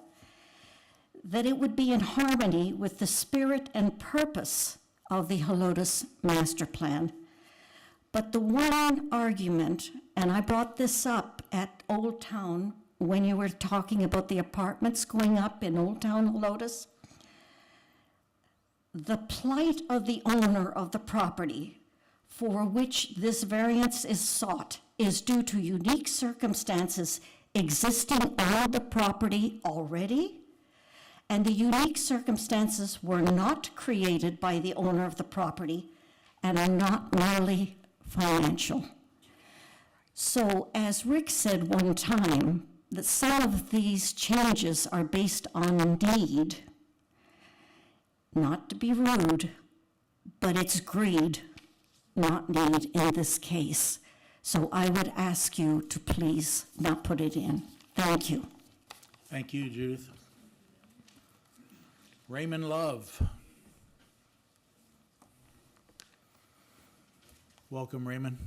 that it would be in harmony with the spirit and purpose of the Helotes master plan. But the one argument, and I brought this up at Old Town when you were talking about the apartments going up in Old Town Helotes, the plight of the owner of the property for which this variance is sought is due to unique circumstances existing on the property already, and the unique circumstances were not created by the owner of the property and are not merely financial. So, as Rick said one time, that some of these changes are based on need. Not to be rude, but it's greed, not need in this case. So I would ask you to please not put it in. Thank you. Thank you, Judith. Raymond Love. Welcome, Raymond.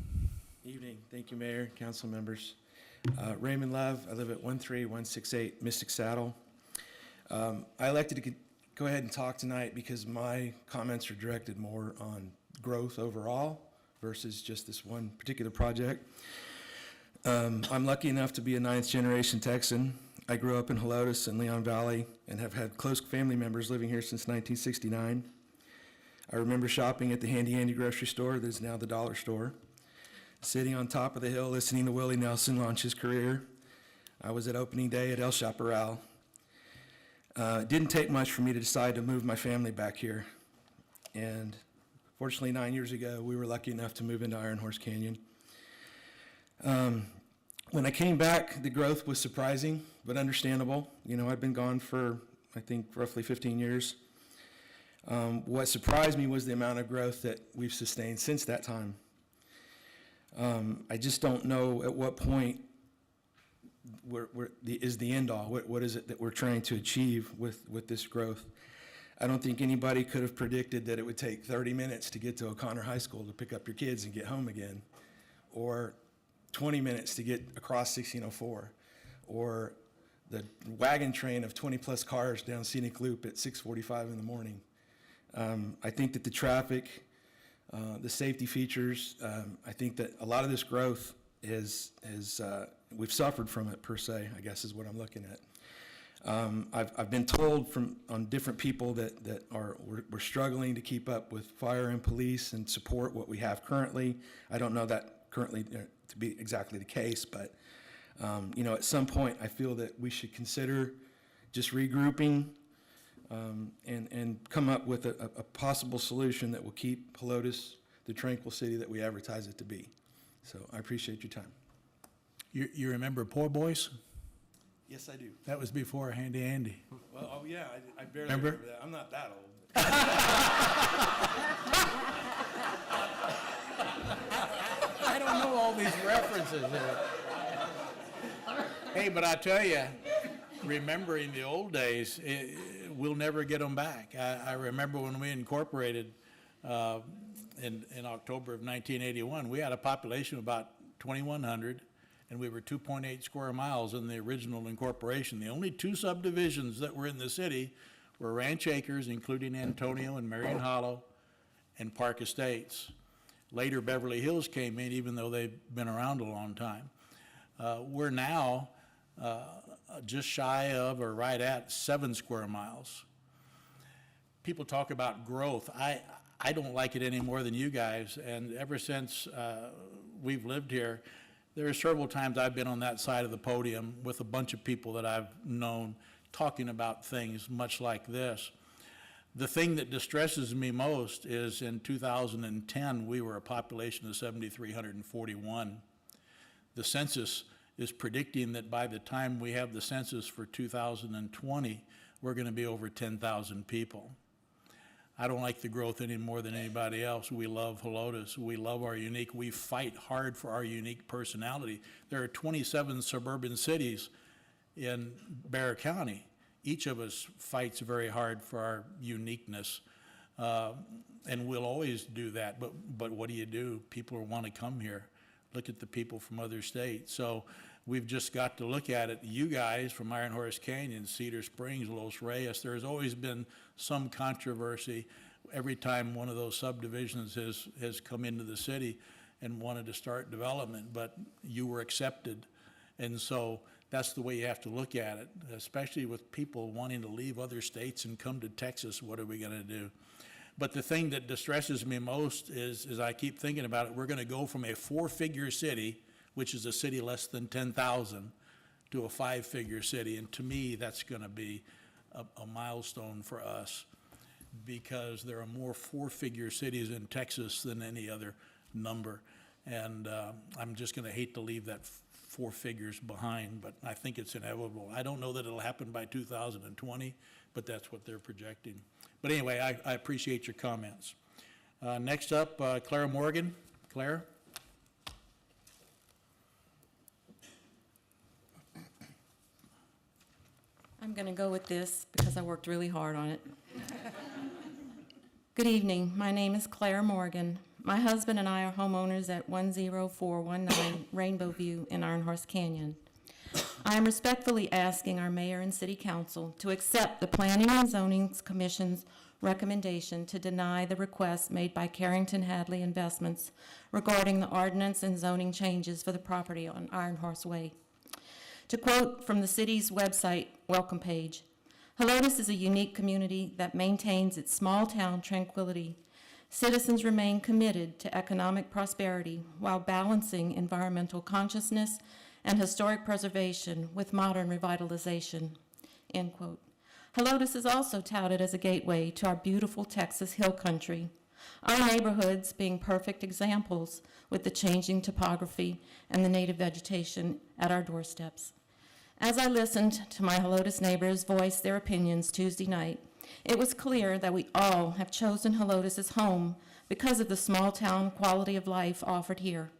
Evening. Thank you, Mayor, council members. Raymond Love. I live at 13168 Mystic Saddle. I elected to go ahead and talk tonight because my comments are directed more on growth overall versus just this one particular project. I'm lucky enough to be a 9th generation Texan. I grew up in Helotes and Leon Valley and have had close family members living here since 1969. I remember shopping at the Handy Andy grocery store that is now the dollar store, sitting on top of the hill listening to Willie Nelson launch his career. I was at opening day at El Chaparral. It didn't take much for me to decide to move my family back here. And fortunately, 9 years ago, we were lucky enough to move into Iron Horse Canyon. When I came back, the growth was surprising, but understandable. You know, I've been gone for, I think, roughly 15 years. What surprised me was the amount of growth that we've sustained since that time. I just don't know at what point is the end all. What is it that we're trying to achieve with this growth? I don't think anybody could have predicted that it would take 30 minutes to get to O'Connor High School to pick up your kids and get home again, or 20 minutes to get across 1604, or the wagon train of 20-plus cars down Scenic Loop at 6:45 in the morning. I think that the traffic, the safety features, I think that a lot of this growth is we've suffered from it per se, I guess is what I'm looking at. I've been told on different people that we're struggling to keep up with fire and police and support what we have currently. I don't know that currently to be exactly the case, but at some point I feel that we should consider just regrouping and come up with a possible solution that will keep Helotes the tranquil city that we advertise it to be. So I appreciate your time. You remember Poor Boys? Yes, I do. That was before Handy Andy. Well, oh yeah, I barely Remember? remember that. I'm not that old. I don't know all these references here. Hey, but I tell you, remembering the old days, we'll never get them back. I remember when we incorporated in October of 1981, we had a population of about 2,100, and we were 2.8 square miles in the original incorporation. The only two subdivisions that were in the city were Ranch Acres, including Antonio and Marion Hollow, and Park Estates. Later, Beverly Hills came in, even though they've been around a long time. We're now just shy of or right at 7 square miles. People talk about growth. I don't like it any more than you guys, and ever since we've lived here, there are several times I've been on that side of the podium with a bunch of people that I've known talking about things much like this. The thing that distresses me most is in 2010, we were a population of 7,341. The census is predicting that by the time we have the census for 2020, we're going to be over 10,000 people. I don't like the growth any more than anybody else. We love Helotes. We love our unique, we fight hard for our unique personality. There are 27 suburban cities in Bexar County. Each of us fights very hard for our uniqueness, and we'll always do that. But what do? People want to come here. Look at the people from other states. So we've just got to look at it. You guys from Iron Horse Canyon, Cedar Springs, Los Reyes, there's always been some controversy every time one of those subdivisions has come into the city and wanted to start development, but you were accepted. And so that's the way you have to look at it, especially with people wanting to leave other states and come to Texas. What are we going to do? But the thing that distresses me most is I keep thinking about it, we're going to go from a 4-figure city, which is a city less than 10,000, to a 5-figure city. And to me, that's going to be a milestone for us, because there are more 4-figure cities in Texas than any other number. And I'm just going to hate to leave that 4 figures behind, but I think it's inevitable. I don't know that it'll happen by 2020, but that's what they're projecting. But anyway, I appreciate your comments. Next up, Clara Morgan. Clara? I'm going to go with this because I worked really hard on it. Good evening. My name is Claire Morgan. My husband and I are homeowners at 10419 Rainbow View in Iron Horse Canyon. I am respectfully asking our mayor and city council to accept the Planning and Zoning Commission's recommendation to deny the request made by Carrington Hadley Investments regarding the ordinance and zoning changes for the property on Iron Horse Way. To quote from the city's website welcome page, Helotes is a unique community that maintains its small town tranquility. Citizens remain committed to economic prosperity while balancing environmental consciousness and historic preservation with modern revitalization, end quote. Helotes is also touted as a gateway to our beautiful Texas hill country, our neighborhoods being perfect examples with the changing topography and the native vegetation at our doorsteps. As I listened to my Helotes neighbors voice their opinions Tuesday night, it was clear that we all have chosen Helotes as home because of the small town quality of life offered here.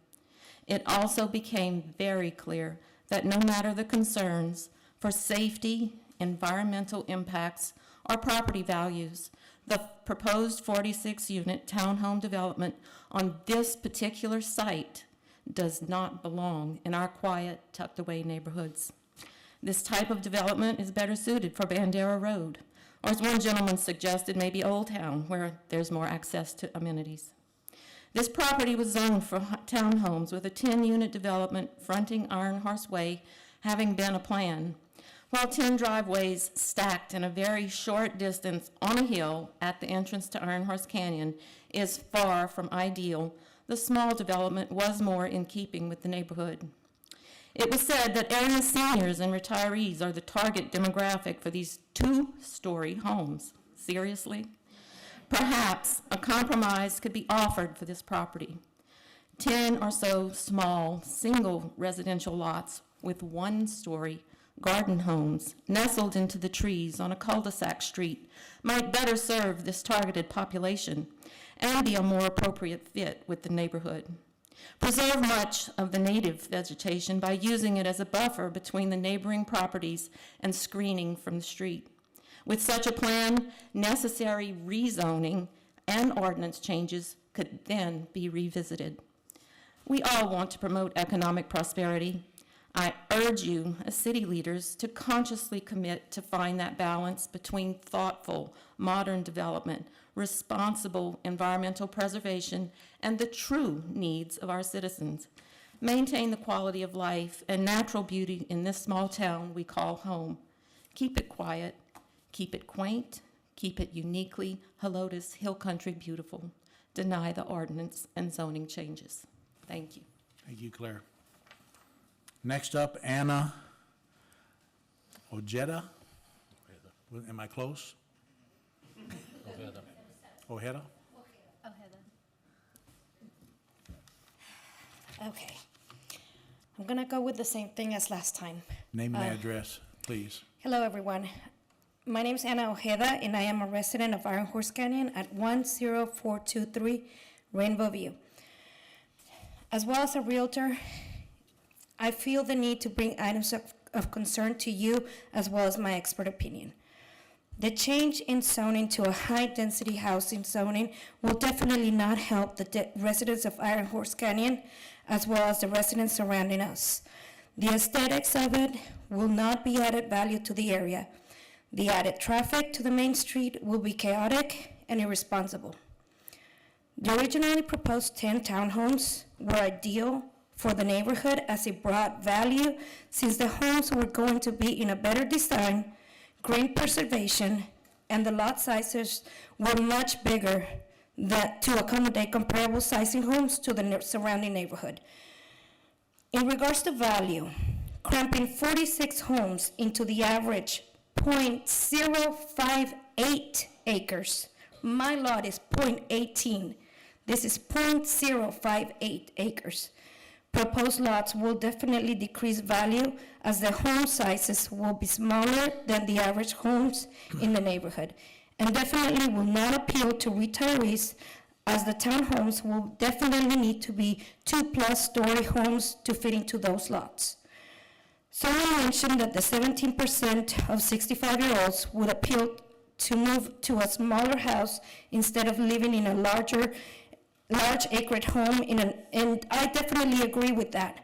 It also became very clear that no matter the concerns for safety, environmental impacts, are property values. The proposed 46-unit townhome development on this particular site does not belong in our quiet, tucked-away neighborhoods. This type of development is better suited for Bandera Road, or as one gentleman suggested, maybe Old Town, where there's more access to amenities. This property was zoned for townhomes with a 10-unit development fronting Iron Horse Way having been a plan, while 10 driveways stacked in a very short distance on a hill at the entrance to Iron Horse Canyon is far from ideal. The small development was more in keeping with the neighborhood. It was said that area seniors and retirees are the target demographic for these 2-story homes. Seriously? Perhaps a compromise could be offered for this property. 10 or so small, single residential lots with 1-story garden homes nestled into the trees on a cul-de-sac street might better serve this targeted population and be a more appropriate fit with the neighborhood. Preserve much of the native vegetation by using it as a buffer between the neighboring properties and screening from the street. With such a plan, necessary rezoning and ordinance changes could then be revisited. We all want to promote economic prosperity. I urge you, as city leaders, to consciously commit to find that balance between thoughtful, modern development, responsible environmental preservation, and the true needs of our citizens. Maintain the quality of life and natural beauty in this small town we call home. Keep it quiet, keep it quaint, keep it uniquely Helotes Hill Country beautiful. Deny the ordinance and zoning changes. Thank you. Thank you, Claire. Next up, Anna Ojeda. Am I close? Ojeda? Okay. I'm gonna go with the same thing as last time. Name and address, please. Hello, everyone. My name is Anna Ojeda, and I am a resident of Iron Horse Canyon at 10423 Rainbow View. As well as a realtor, I feel the need to bring items of concern to you as well as my expert opinion. The change in zoning to a high-density housing zoning will definitely not help the residents of Iron Horse Canyon as well as the residents surrounding us. The aesthetics of it will not be added value to the area. The added traffic to the main street will be chaotic and irresponsible. The originally proposed 10 townhomes were ideal for the neighborhood as it brought value since the homes were going to be in a better design, green preservation, and the lot sizes were much bigger to accommodate comparable sizing homes to the surrounding neighborhood. In regards to value, cramping 46 homes into the average 0.058 acres. My lot is 0.18. This is 0.058 acres. Proposed lots will definitely decrease value as the home sizes will be smaller than the average homes in the neighborhood, and definitely will not appeal to retirees as the townhomes will definitely need to be 2+ story homes to fit into those lots. Someone mentioned that the 17% of 65-year-olds would appeal to move to a smaller house instead of living in a large acreage home, and I definitely agree with that.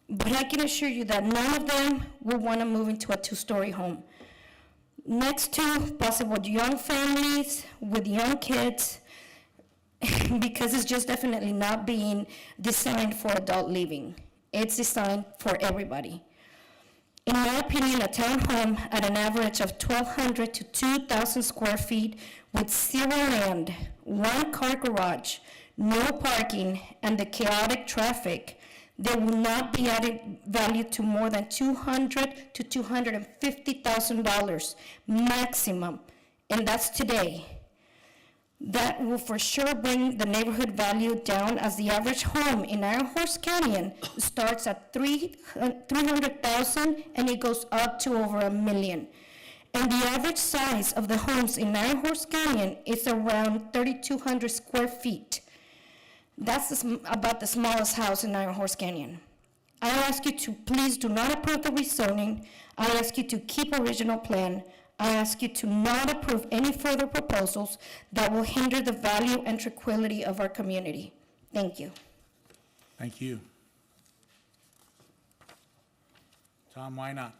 But I can assure you that none of them will want to move into a 2-story home. Next to possible young families with young kids, because it's just definitely not being designed for adult living. It's designed for everybody. In my opinion, a townhome at an average of 1,200 to 2,000 square feet with 0 land, 1-car garage, no parking, and the chaotic traffic, there will not be added value to more than $200,000 to $250,000 maximum, and that's today. That will for sure bring the neighborhood value down, as the average home in Iron Horse Canyon starts at $300,000 and it goes up to over $1 million. And the average size of the homes in Iron Horse Canyon is around 3,200 square feet. That's about the smallest house in Iron Horse Canyon. I ask you to please do not approve the rezoning. I ask you to keep original plan. I ask you to not approve any further proposals that will hinder the value and tranquility of our community. Thank you. Thank you. Tom, why not?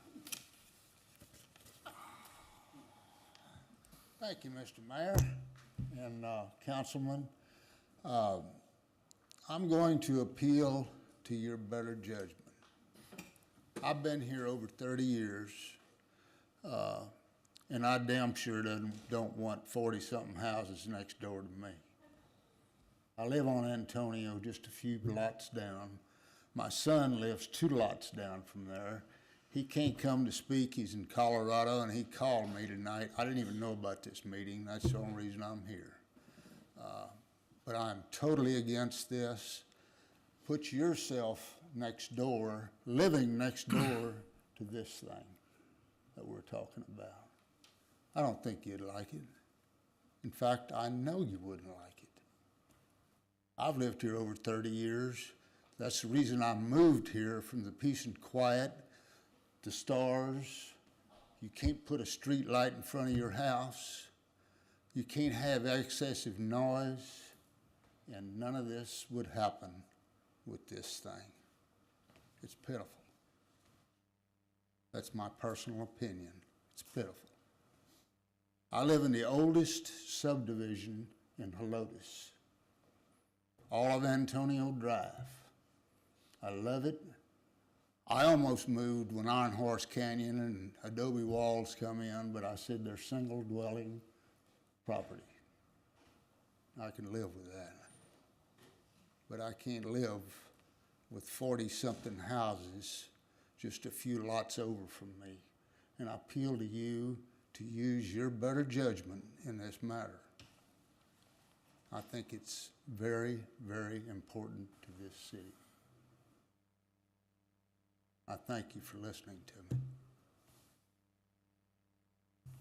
Thank you, Mr. Mayor and Councilman. I'm going to appeal to your better judgment. I've been here over 30 years, and I damn sure don't want 40-something houses next door to me. I live on Antonio, just a few lots down. My son lives 2 lots down from there. He can't come to speak. He's in Colorado, and he called me tonight. I didn't even know about this meeting. That's the only reason I'm here. But I'm totally against this. Put yourself next door, living next door to this thing that we're talking about. I don't think you'd like it. In fact, I know you wouldn't like it. I've lived here over 30 years. That's the reason I moved here from the peace and quiet, the stars. You can't put a street light in front of your house. You can't have excessive noise. And none of this would happen with this thing. It's pitiful. That's my personal opinion. It's pitiful. I live in the oldest subdivision in Helotes, all of Antonio Drive. I love it. I almost moved when Iron Horse Canyon and Adobe Walls come in, but I said they're single dwelling property. I can live with that. But I can't live with 40-something houses just a few lots over from me. And I appeal to you to use your better judgment in this matter. I think it's very, very important to this city. I thank you for listening to me.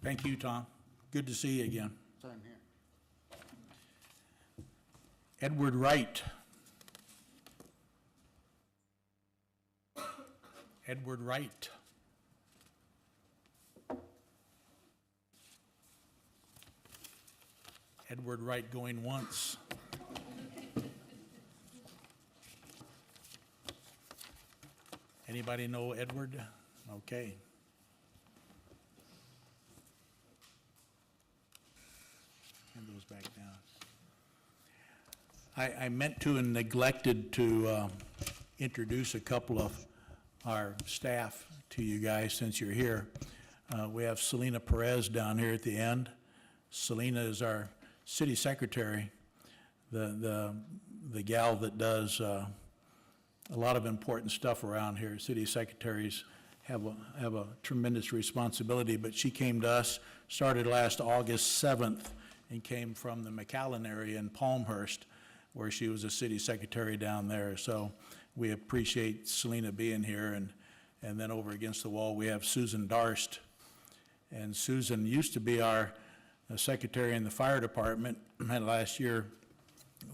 Thank you, Tom. Good to see you again. Same here. Edward Wright. Edward Wright. Edward Wright going once. Anybody know Edward? Okay. Hand those back down. I meant to and neglected to introduce a couple of our staff to you guys since you're here. We have Selena Perez down here at the end. Selena is our city secretary, the gal that does a lot of important stuff around here. City secretaries have a tremendous responsibility, but she came to us, started last August 7th, and came from the McAllen area in Palmhurst, where she was a city secretary down there. So we appreciate Selena being here. And then over against the wall, we have Susan Darst. And Susan used to be our secretary in the fire department. And last year,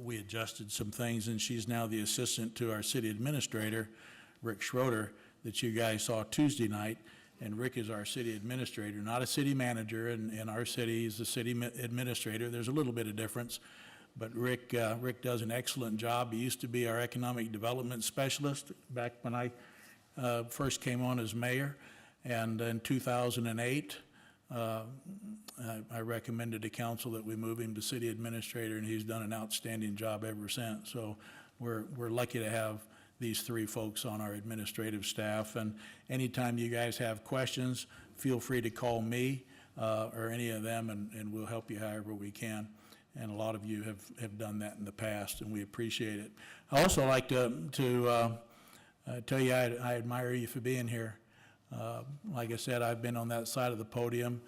we adjusted some things, and she's now the assistant to our city administrator, Rick Schroeder, that you guys saw Tuesday night. And Rick is our city administrator, not a city manager. In our city, he's the city administrator. There's a little bit of difference. But Rick does an excellent job. He used to be our economic development specialist back when I first came on as mayor. And in 2008, I recommended to council that we move him to city administrator, and he's done an outstanding job ever since. So we're lucky to have these 3 folks on our administrative staff. And anytime you guys have questions, feel free to call me or any of them, and we'll help you however we can. And a lot of you have done that in the past, and we appreciate it. I also like to tell you I admire you for being here. Like I said, I've been on that side of the podium.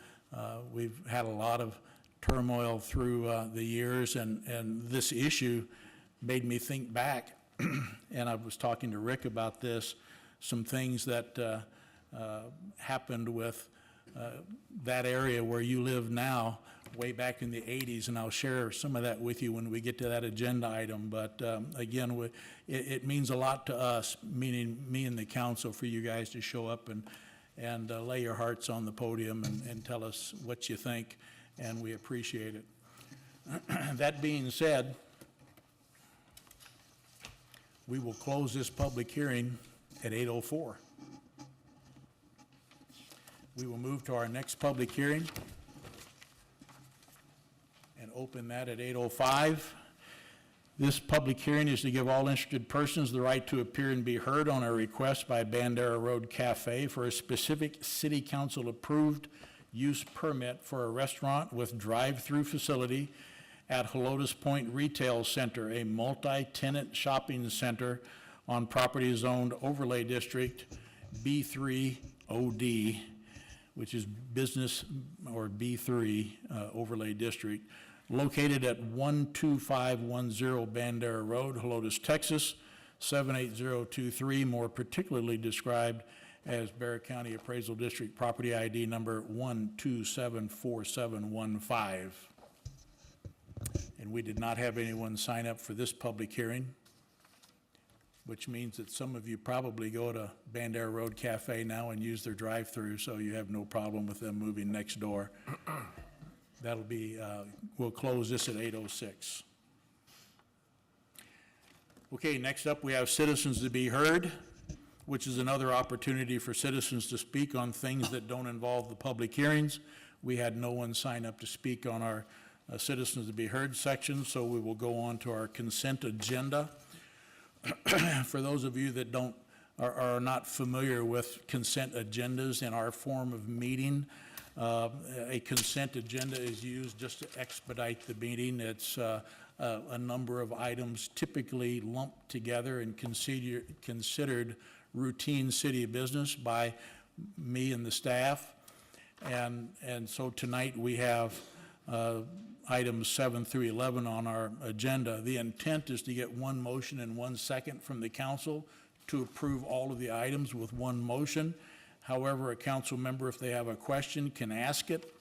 We've had a lot of turmoil through the years, and this issue made me think back. And I was talking to Rick about this, some things that happened with that area where you live now, way back in the 80s, and I'll share some of that with you when we get to that agenda item. But again, it means a lot to us, meaning me and the council, for you guys to show up and lay your hearts on the podium and tell us what you think, and we appreciate it. That being said, we will close this public hearing at 8:04. We will move to our next public hearing and open that at 8:05. This public hearing is to give all interested persons the right to appear and be heard on a request by Bandera Road Cafe for a specific city council-approved use permit for a restaurant with drive-through facility at Helotes Point Retail Center, a multi-tenant shopping center on property zoned overlay district B3 OD, which is business, or B3 overlay district, located at 12510 Bandera Road, Helotes, Texas, 78023, more particularly described as Bear County Appraisal District Property ID number 1274715. And we did not have anyone sign up for this public hearing, which means that some of you probably go to Bandera Road Cafe now and use their drive-through, so you have no problem with them moving next door. That'll be, we'll close this at 8:06. Okay, next up, we have citizens to be heard, which is another opportunity for citizens to speak on things that don't involve the public hearings. We had no one sign up to speak on our citizens to be heard section, so we will go on to our consent agenda. For those of you that are not familiar with consent agendas in our form of meeting, a consent agenda is used just to expedite the meeting. It's a number of items typically lumped together and considered routine city business by me and the staff. And so tonight we have items 7 through 11 on our agenda. The intent is to get one motion and 1 second from the council to approve all of the items with one motion. However, a council member, if they have a question, can ask it.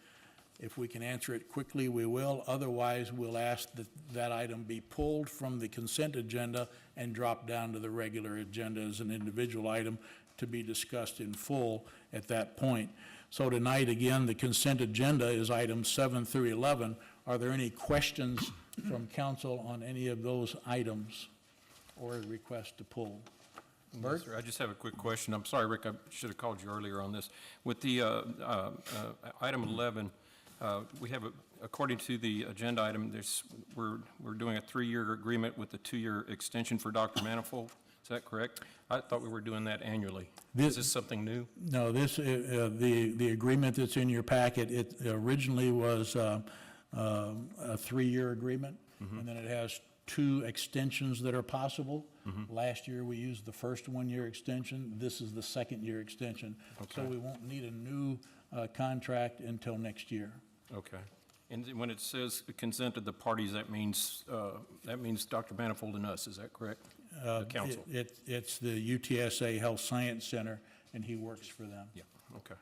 If we can answer it quickly, we will. Otherwise, we'll ask that that item be pulled from the consent agenda and dropped down to the regular agenda as an individual item to be discussed in full at that point. So tonight, again, the consent agenda is items 7 through 11. Are there any questions from council on any of those items or a request to pull? Bert? Yes, sir. I just have a quick question. I'm sorry, Rick, I should have called you earlier on this. With the item 11, we have, according to the agenda item, we're doing a 3-year agreement with a 2-year extension for Dr. Manifold. Is that correct? I thought we were doing that annually. Is this something new? No, the agreement that's in your packet, it originally was a 3-year agreement, and then it has 2 extensions that are possible. Last year, we used the first 1-year extension. This is the 2nd-year extension. So we won't need a new contract until next year. Okay. And when it says consent of the parties, that means Dr. Manifold and us, is that correct? The council? It's the UTSA Health Science Center, and he works for them. Yeah, okay.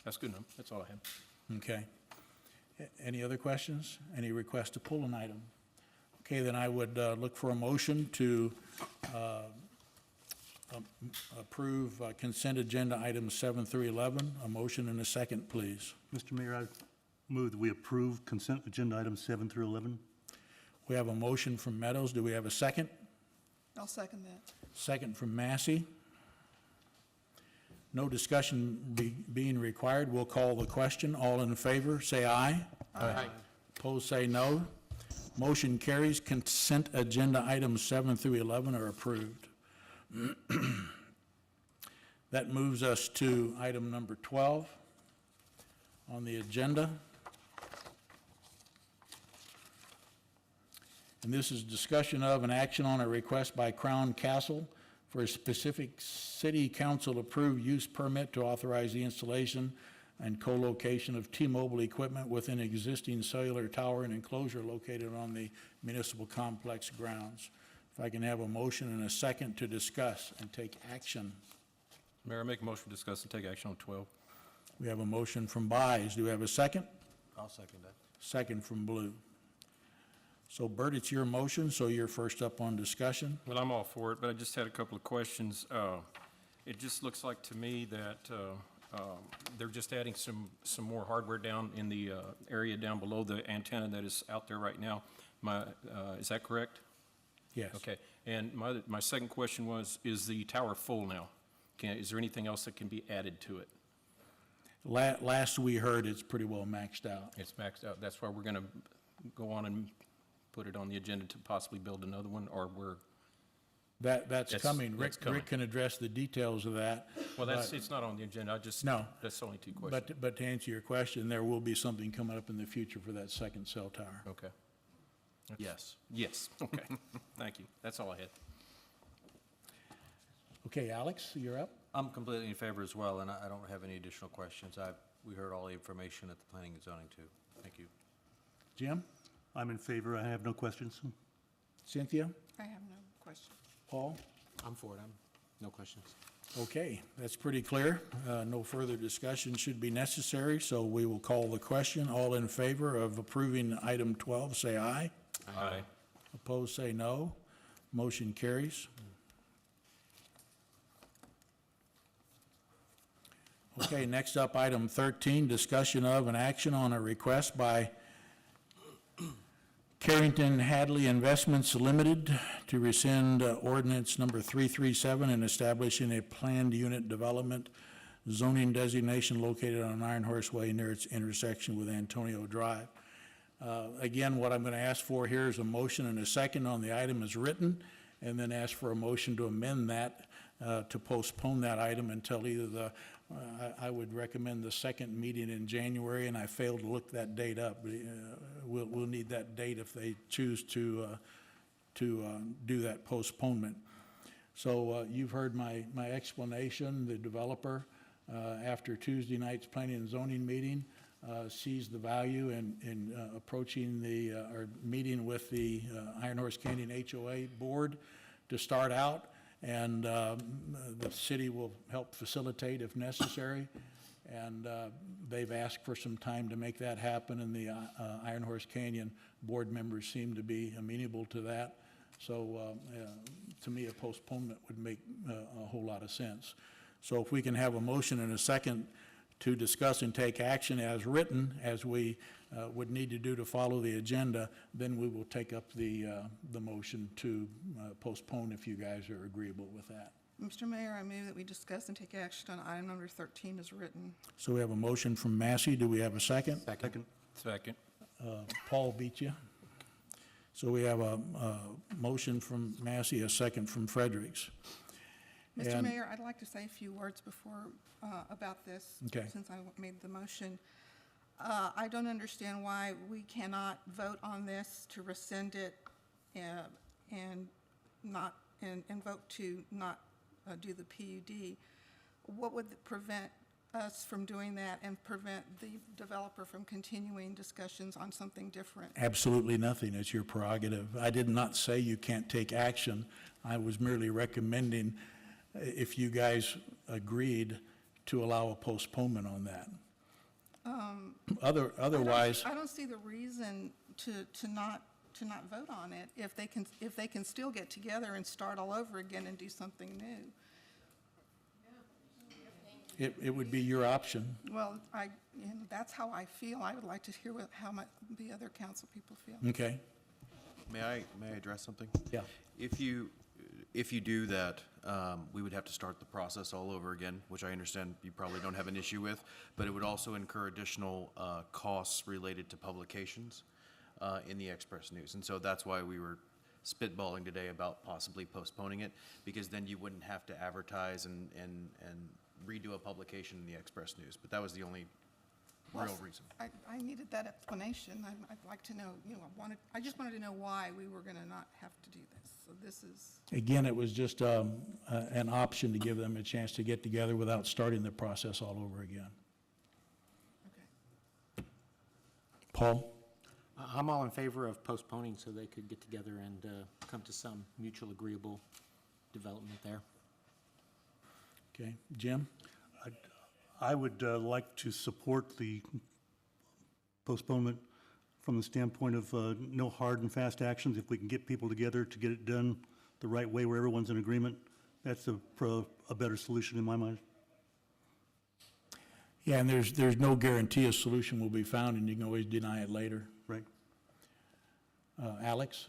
That's good enough. That's all I have. Okay. Any other questions? Any requests to pull an item? Okay, then I would look for a motion to approve consent agenda items 7 through 11. A motion and a second, please. Mr. Mayor, I move that we approve consent agenda items 7 through 11. We have a motion from Meadows. Do we have a second? I'll second that. Second from Massey. No discussion being required. We'll call the question. All in favor, say aye. Aye. Opposed, say no. Motion carries. Consent agenda items 7 through 11 are approved. That moves us to item number 12 on the agenda. And this is discussion of an action on a request by Crown Castle for a specific city council approved use permit to authorize the installation and co-location of T-Mobile equipment within existing cellular tower and enclosure located on the municipal complex grounds. If I can have a motion and a second to discuss and take action. Mayor, I make a motion to discuss and take action on 12. We have a motion from Byes. Do we have a second? I'll second that. Second from Blue. So Bert, it's your motion, so you're first up on discussion. Well, I'm all for it, but I just had a couple of questions. It just looks like to me that They're just adding some more hardware down in the area down below the antenna that is out there right now. Is that correct? Yes. Okay. And my second question was, is the tower full now? Is there anything else that can be added to it? Last we heard, it's pretty well maxed out. It's maxed out. That's why we're going to go on and put it on the agenda to possibly build another one, or we're... That's coming. that's coming. Rick can address the details of that. Well, but- it's not on the agenda. No. That's only two questions. But to answer your question, there will be something coming up in the future for that second cell tower. Okay. Yes. Yes, okay. Thank you. That's all I had. Okay, Alex, you're up. I'm completely in favor as well, and I don't have any additional questions. We heard all the information at the planning and zoning too. Thank you. Jim? I'm in favor. I have no questions. Cynthia? I have no question. Paul? I'm for it. No questions. Okay, that's pretty clear. No further discussion should be necessary, so we will call the question. All in favor of approving item 12, say aye. Aye. Opposed, say no. Motion carries. Okay, next up, item 13, discussion of an action on a request by Carrington Hadley Investments Limited to rescind ordinance number 337 and establishing a planned unit development zoning designation located on Iron Horse Way near its intersection with Antonio Drive. Again, what I'm going to ask for here is a motion and a second on the item as written, and then ask for a motion to amend that, to postpone that item until either I would recommend the second meeting in January, and I failed to look that date up. We'll need that date if they choose to do that postponement. So you've heard my explanation. The developer, after Tuesday night's planning and zoning meeting, sees the value in approaching or meeting with the Iron Horse Canyon HOA board to start out, and the city will help facilitate if necessary. And they've asked for some time to make that happen, and the Iron Horse Canyon board members seem to be amenable to that. So to me, a postponement would make a whole lot of sense. So if we can have a motion and a second to discuss and take action as written, as we would need to do to follow the agenda, then we will take up the motion to postpone if you guys are agreeable with that. Mr. Mayor, I move that we discuss and take action on item number 13 as written. So we have a motion from Massey. Do we have a second? Second. Paul beat you. So we have a motion from Massey, a second from Fredericks. Mr. And- Mayor, I'd like to say a few words before, about this. Okay. Since I made the motion. I don't understand why we cannot vote on this to rescind it and vote to not do the PUD. What would prevent us from doing that and prevent the developer from continuing discussions on something different? Absolutely nothing. It's your prerogative. I did not say you can't take action. I was merely recommending if you guys agreed to allow a postponement on that. Otherwise, I don't see the reason to not vote on it if they can still get together and start all over again and do something new. it would be your option. Well, that's how I feel. I would like to hear how the other council people feel. Okay? May I address something? Yeah. If you do that, we would have to start the process all over again, which I understand you probably don't have an issue with, but it would also incur additional costs related to publications in the Express News. And so that's why we were spitballing today about possibly postponing it, because then you wouldn't have to advertise and redo a publication in the Express News. But that was the only real reason. I needed that explanation. I'd like to know, I just wanted to know why we were going to not have to do this. So this is, Again, it was just an option to give them a chance to get together without starting the process all over again. okay. Paul? I'm all in favor of postponing so they could get together and come to some mutual agreeable development there. Okay. Jim? I would like to support the postponement from the standpoint of no hard and fast actions. If we can get people together to get it done the right way where everyone's in agreement, that's a better solution in my mind. Yeah, and there's no guarantee a solution will be found, and you can always deny it later. Right. Alex?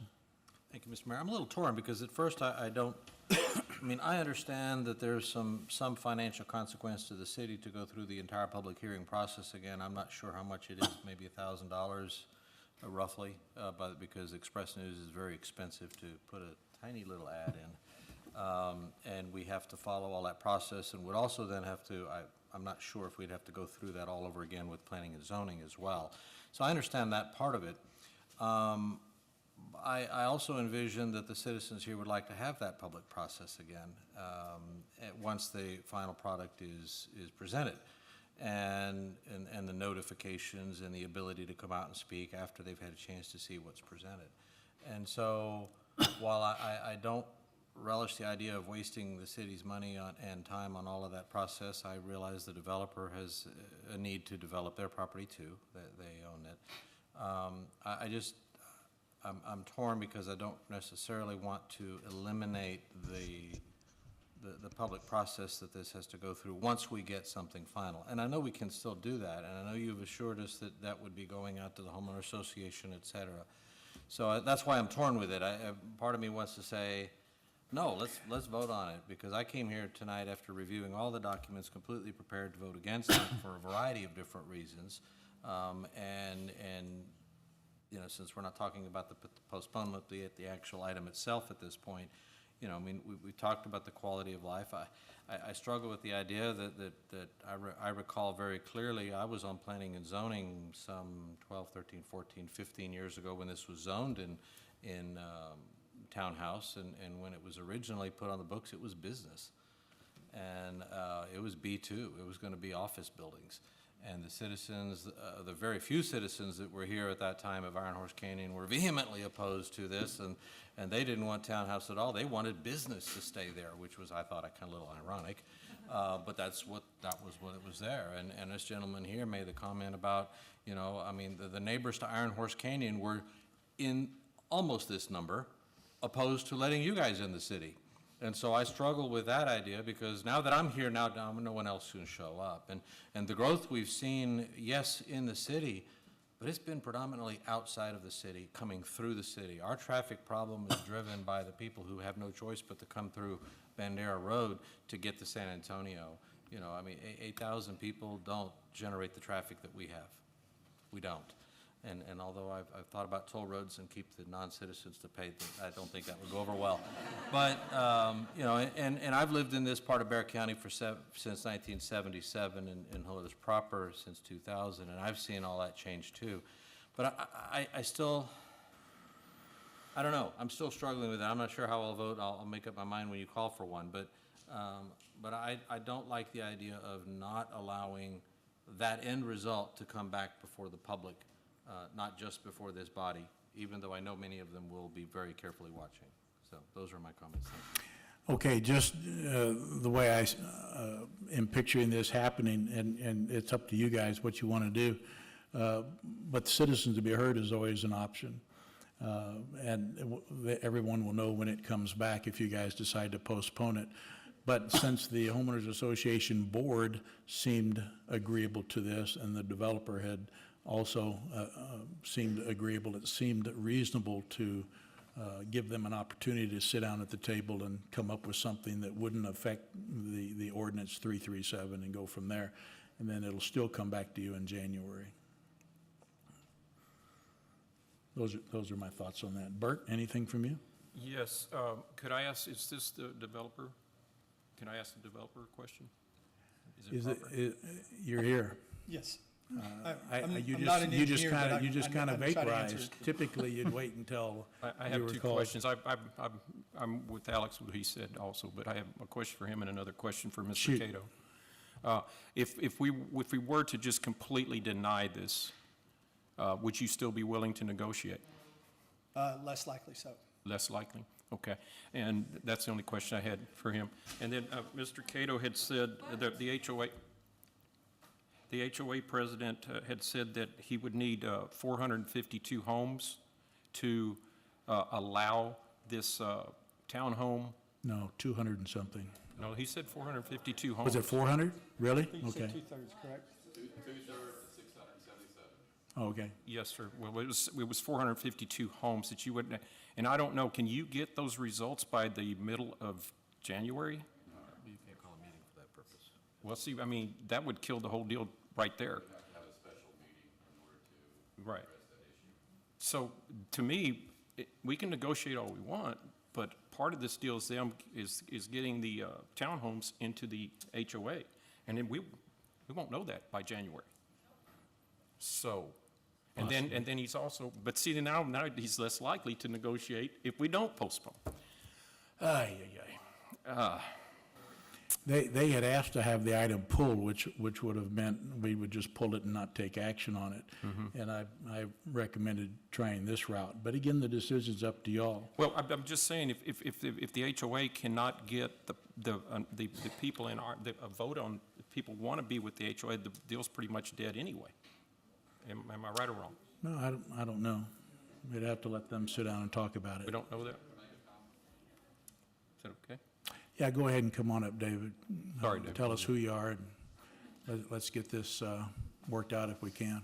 Thank you, Mr. Mayor. I'm a little torn because at first I don't, I mean, I understand that there's some financial consequence to the city to go through the entire public hearing process again. I'm not sure how much it is, maybe $1,000 roughly, because Express News is very expensive to put a tiny little ad in. And we have to follow all that process and would also then have to, I'm not sure if we'd have to go through that all over again with planning and zoning as well. So I understand that part of it. I also envision that the citizens here would like to have that public process again once the final product is presented, and the notifications and the ability to come out and speak after they've had a chance to see what's presented. And so while I don't relish the idea of wasting the city's money and time on all of that process, I realize the developer has a need to develop their property too, that they own it. I'm torn because I don't necessarily want to eliminate the public process that this has to go through once we get something final. And I know we can still do that, and I know you've assured us that that would be going out to the homeowner association, et cetera. So that's why I'm torn with it. Part of me wants to say, no, let's vote on it, because I came here tonight after reviewing all the documents, completely prepared to vote against it for a variety of different reasons. And you know, since we're not talking about the postponement, the actual item itself at this point, you know, I mean, we talked about the quality of life. I struggle with the idea that I recall very clearly. I was on planning and zoning some 12, 13, 14, 15 years ago when this was zoned in townhouse, and when it was originally put on the books, it was business. And it was B2, it was going to be office buildings. And the citizens, the very few citizens that were here at that time of Iron Horse Canyon were vehemently opposed to this, and they didn't want townhouse at all. They wanted business to stay there, which was, I thought, kind of a little ironic. But that was what it was there. And this gentleman here made the comment about, you know, I mean, the neighbors to Iron Horse Canyon were in almost this number opposed to letting you guys in the city. And so I struggle with that idea, because now that I'm here, now no one else can show up. And the growth we've seen, yes, in the city, but it's been predominantly outside of the city, coming through the city. Our traffic problem is driven by the people who have no choice but to come through Bandera Road to get to San Antonio. You know, I mean, 8,000 people don't generate the traffic that we have. We don't. And although I've thought about toll roads and keep the non-citizens to pay, I don't think that would go over well. But, you know, and I've lived in this part of Bexar County since 1977 and Helotes proper since 2000, and I've seen all that change too. But I still, I don't know, I'm still struggling with it. I'm not sure how I'll vote. I'll make up my mind when you call for one. But I don't like the idea of not allowing that end result to come back before the public. Not just before this body, even though I know many of them will be very carefully watching. So those are my comments. Okay, just the way I am picturing this happening, and it's up to you guys what you want to do, but citizens to be heard is always an option. And everyone will know when it comes back if you guys decide to postpone it. But since the Homeowners Association Board seemed agreeable to this, and the developer had also seemed agreeable, it seemed reasonable to give them an opportunity to sit down at the table and come up with something that wouldn't affect the ordinance 337 and go from there. And then it'll still come back to you in January. Those are my thoughts on that. Bert, anything from you? Yes. Could I ask, is this the developer? Can I ask the developer a question? Is it proper? You're here. Yes. You just kind of vaporized. Typically, you'd wait until I have two questions. I'm with Alex, what he said also, but I have a question for him and another question for Mr. Cato. If we were to just completely deny this, would you still be willing to negotiate? Less likely so. Less likely? Okay. And that's the only question I had for him. And then Mr. Cato had said that the HOA president had said that he would need 452 homes to allow this townhome. No, 200 and something. No, he said 452 homes. Was it 400? Really? He said Okay. 2/3, correct? Okay. Yes, sir. Well, it was 452 homes that you would, and I don't know, can you get those results by the middle of January? You can't call a meeting for that purpose. Well, see, I mean, that would kill the whole deal right there. Right. So, to me, we can negotiate all we want, but part of this deal is getting the townhomes into the HOA, and then we won't know that by January. So, and then he's also, but see, now he's less likely to negotiate if we don't postpone. They had asked to have the item pulled, which would have meant we would just pull it and not take action on it. And I recommended trying this route. But again, the decision's up to y'all. Well, I'm just saying, if the HOA cannot get the people in a vote on, if people want to be with the HOA, the deal's pretty much dead anyway. Am I right or wrong? No, I don't know. We'd have to let them sit down and talk about it. We don't know that? Is that okay? Yeah, go ahead and come on up, David. Sorry, David. Tell us who you are, and let's get this worked out if we can.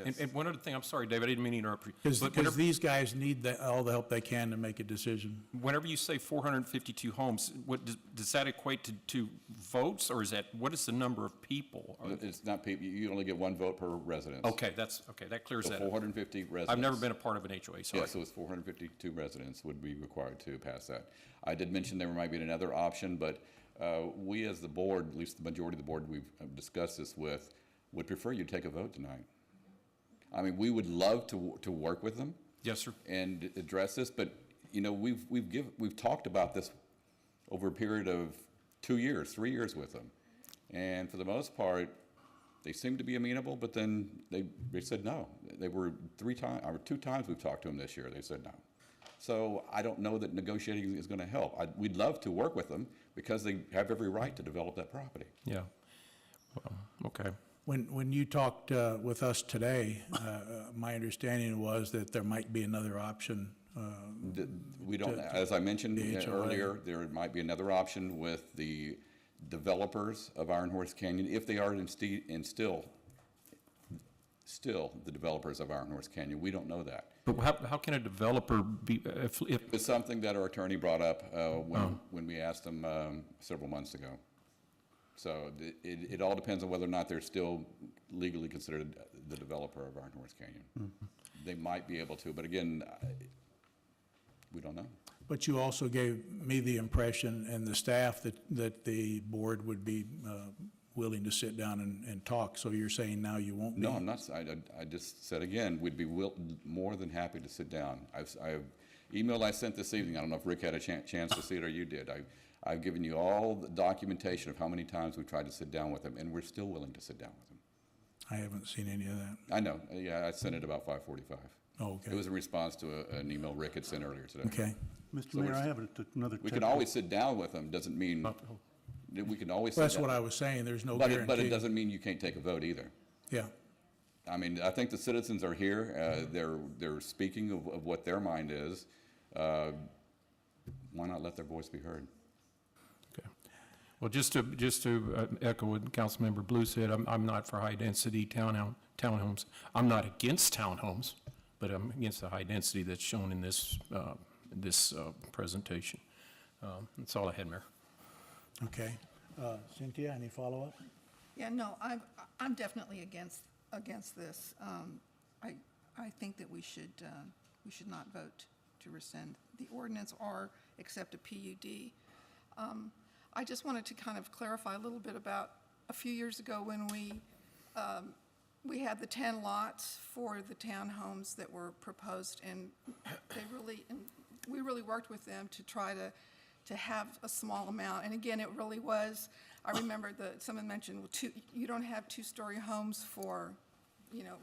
And one other thing, I'm sorry, David, I didn't mean to interrupt you. Because but whenever- these guys need all the help they can to make a decision. Whenever you say 452 homes, what does that equate to votes, or what is the number of people? It's not people, you only get one vote per residence. Okay, that clears So that up. 450 residents. I've never been a part of an HOA, sorry. Yeah, so it's 452 residents would be required to pass that. I did mention there might be another option, but we as the board, at least the majority of the board we've discussed this with, would prefer you take a vote tonight. I mean, we would love to work with them. Yes, sir. And address this, but, you know, we've talked about this over a period of 2 years, 3 years with them. And for the most part, they seem to be amenable, but then they said no. They were 2 times we've talked to them this year, they said no. So I don't know that negotiating is going to help. We'd love to work with them because they have every right to develop that property. Yeah. Well, okay. When you talked with us today, my understanding was that there might be another option. We don't, as I mentioned the HOA. earlier, there might be another option with the developers of Iron Horse Canyon, if they are still the developers of Iron Horse Canyon. We don't know that. But how can a developer be, if It's something that our attorney brought up when we asked him several months ago. So it all depends on whether or not they're still legally considered the developer of Iron Horse Canyon. They might be able to, but again, we don't know. But you also gave me the impression and the staff that the board would be willing to sit down and talk. So you're saying now you won't be? No, I'm not. I just said again, we'd be more than happy to sit down. Email I sent this evening, I don't know if Rick had a chance to see it or you did. I've given you all the documentation of how many times we've tried to sit down with them, and we're still willing to sit down with them. I haven't seen any of that. I know. Yeah, I sent it about 5:45. Oh, okay. It was in response to an email Rick had sent earlier today. Okay. Mr. Mayor, I have another. We can always sit down with them. Doesn't mean we can always. Well, sit that's what down. I was saying. There's no But guarantee. it doesn't mean you can't take a vote either. Yeah. I mean, I think the citizens are here. They're speaking of what their mind is. Why not let their voice be heard? Well, just to echo what Councilmember Blue said, I'm not for high-density townhomes. I'm not against townhomes, but I'm against the high density that's shown in this presentation. That's all I had, Mayor. Okay. Cynthia, any follow-up? Yeah, no, I'm definitely against this. I think that we should not vote to rescind the ordinance or accept a PUD. I just wanted to kind of clarify a little bit about a few years ago when we had the 10 lots for the townhomes that were proposed, and we really worked with them to try to have a small amount. And again, it really was, I remember someone mentioned, well, you don't have two-story homes for,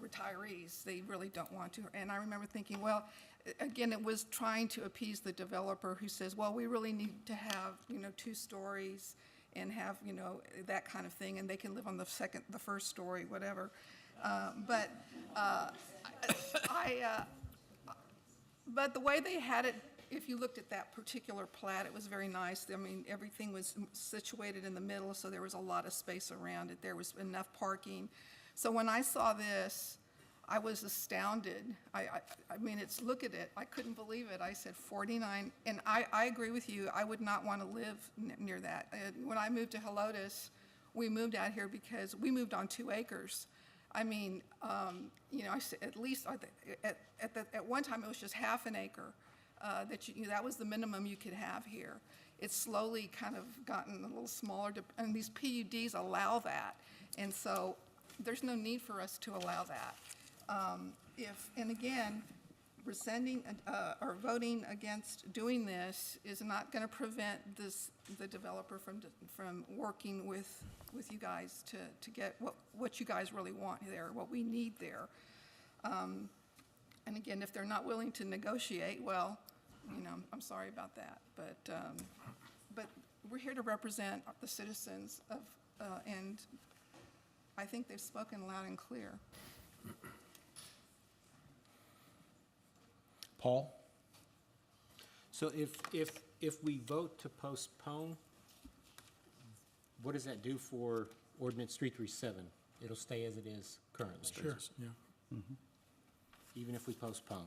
retirees. They really don't want to. And I remember thinking, well, again, it was trying to appease the developer who says, well, we really need to have, 2 stories and have, that kind of thing, and they can live on the first story, whatever. But the way they had it if you looked at that particular plat, it was very nice. I mean, everything was situated in the middle, so there was a lot of space around it. There was enough parking. So when I saw this, I was astounded. I mean, look at it. I couldn't believe it. I said 49, and I agree with you. I would not want to live near that. When I moved to Helotes, we moved out here because we moved on 2 acres. I mean, you know, I said at least at one time it was just half an acre. That was the minimum you could have here. It's slowly kind of gotten a little smaller, and these PUDs allow that, and so there's no need for us to allow that. And again, rescinding or voting against doing this is not going to prevent the developer from working with you guys to get what you guys really want there, what we need there. And again, if they're not willing to negotiate, well, you know, I'm sorry about that. But we're here to represent the citizens of, and I think they've spoken loud and clear. Paul? So if we vote to postpone, what does that do for ordinance 337? It'll stay as it is currently? Sure, yeah. Even if we postpone?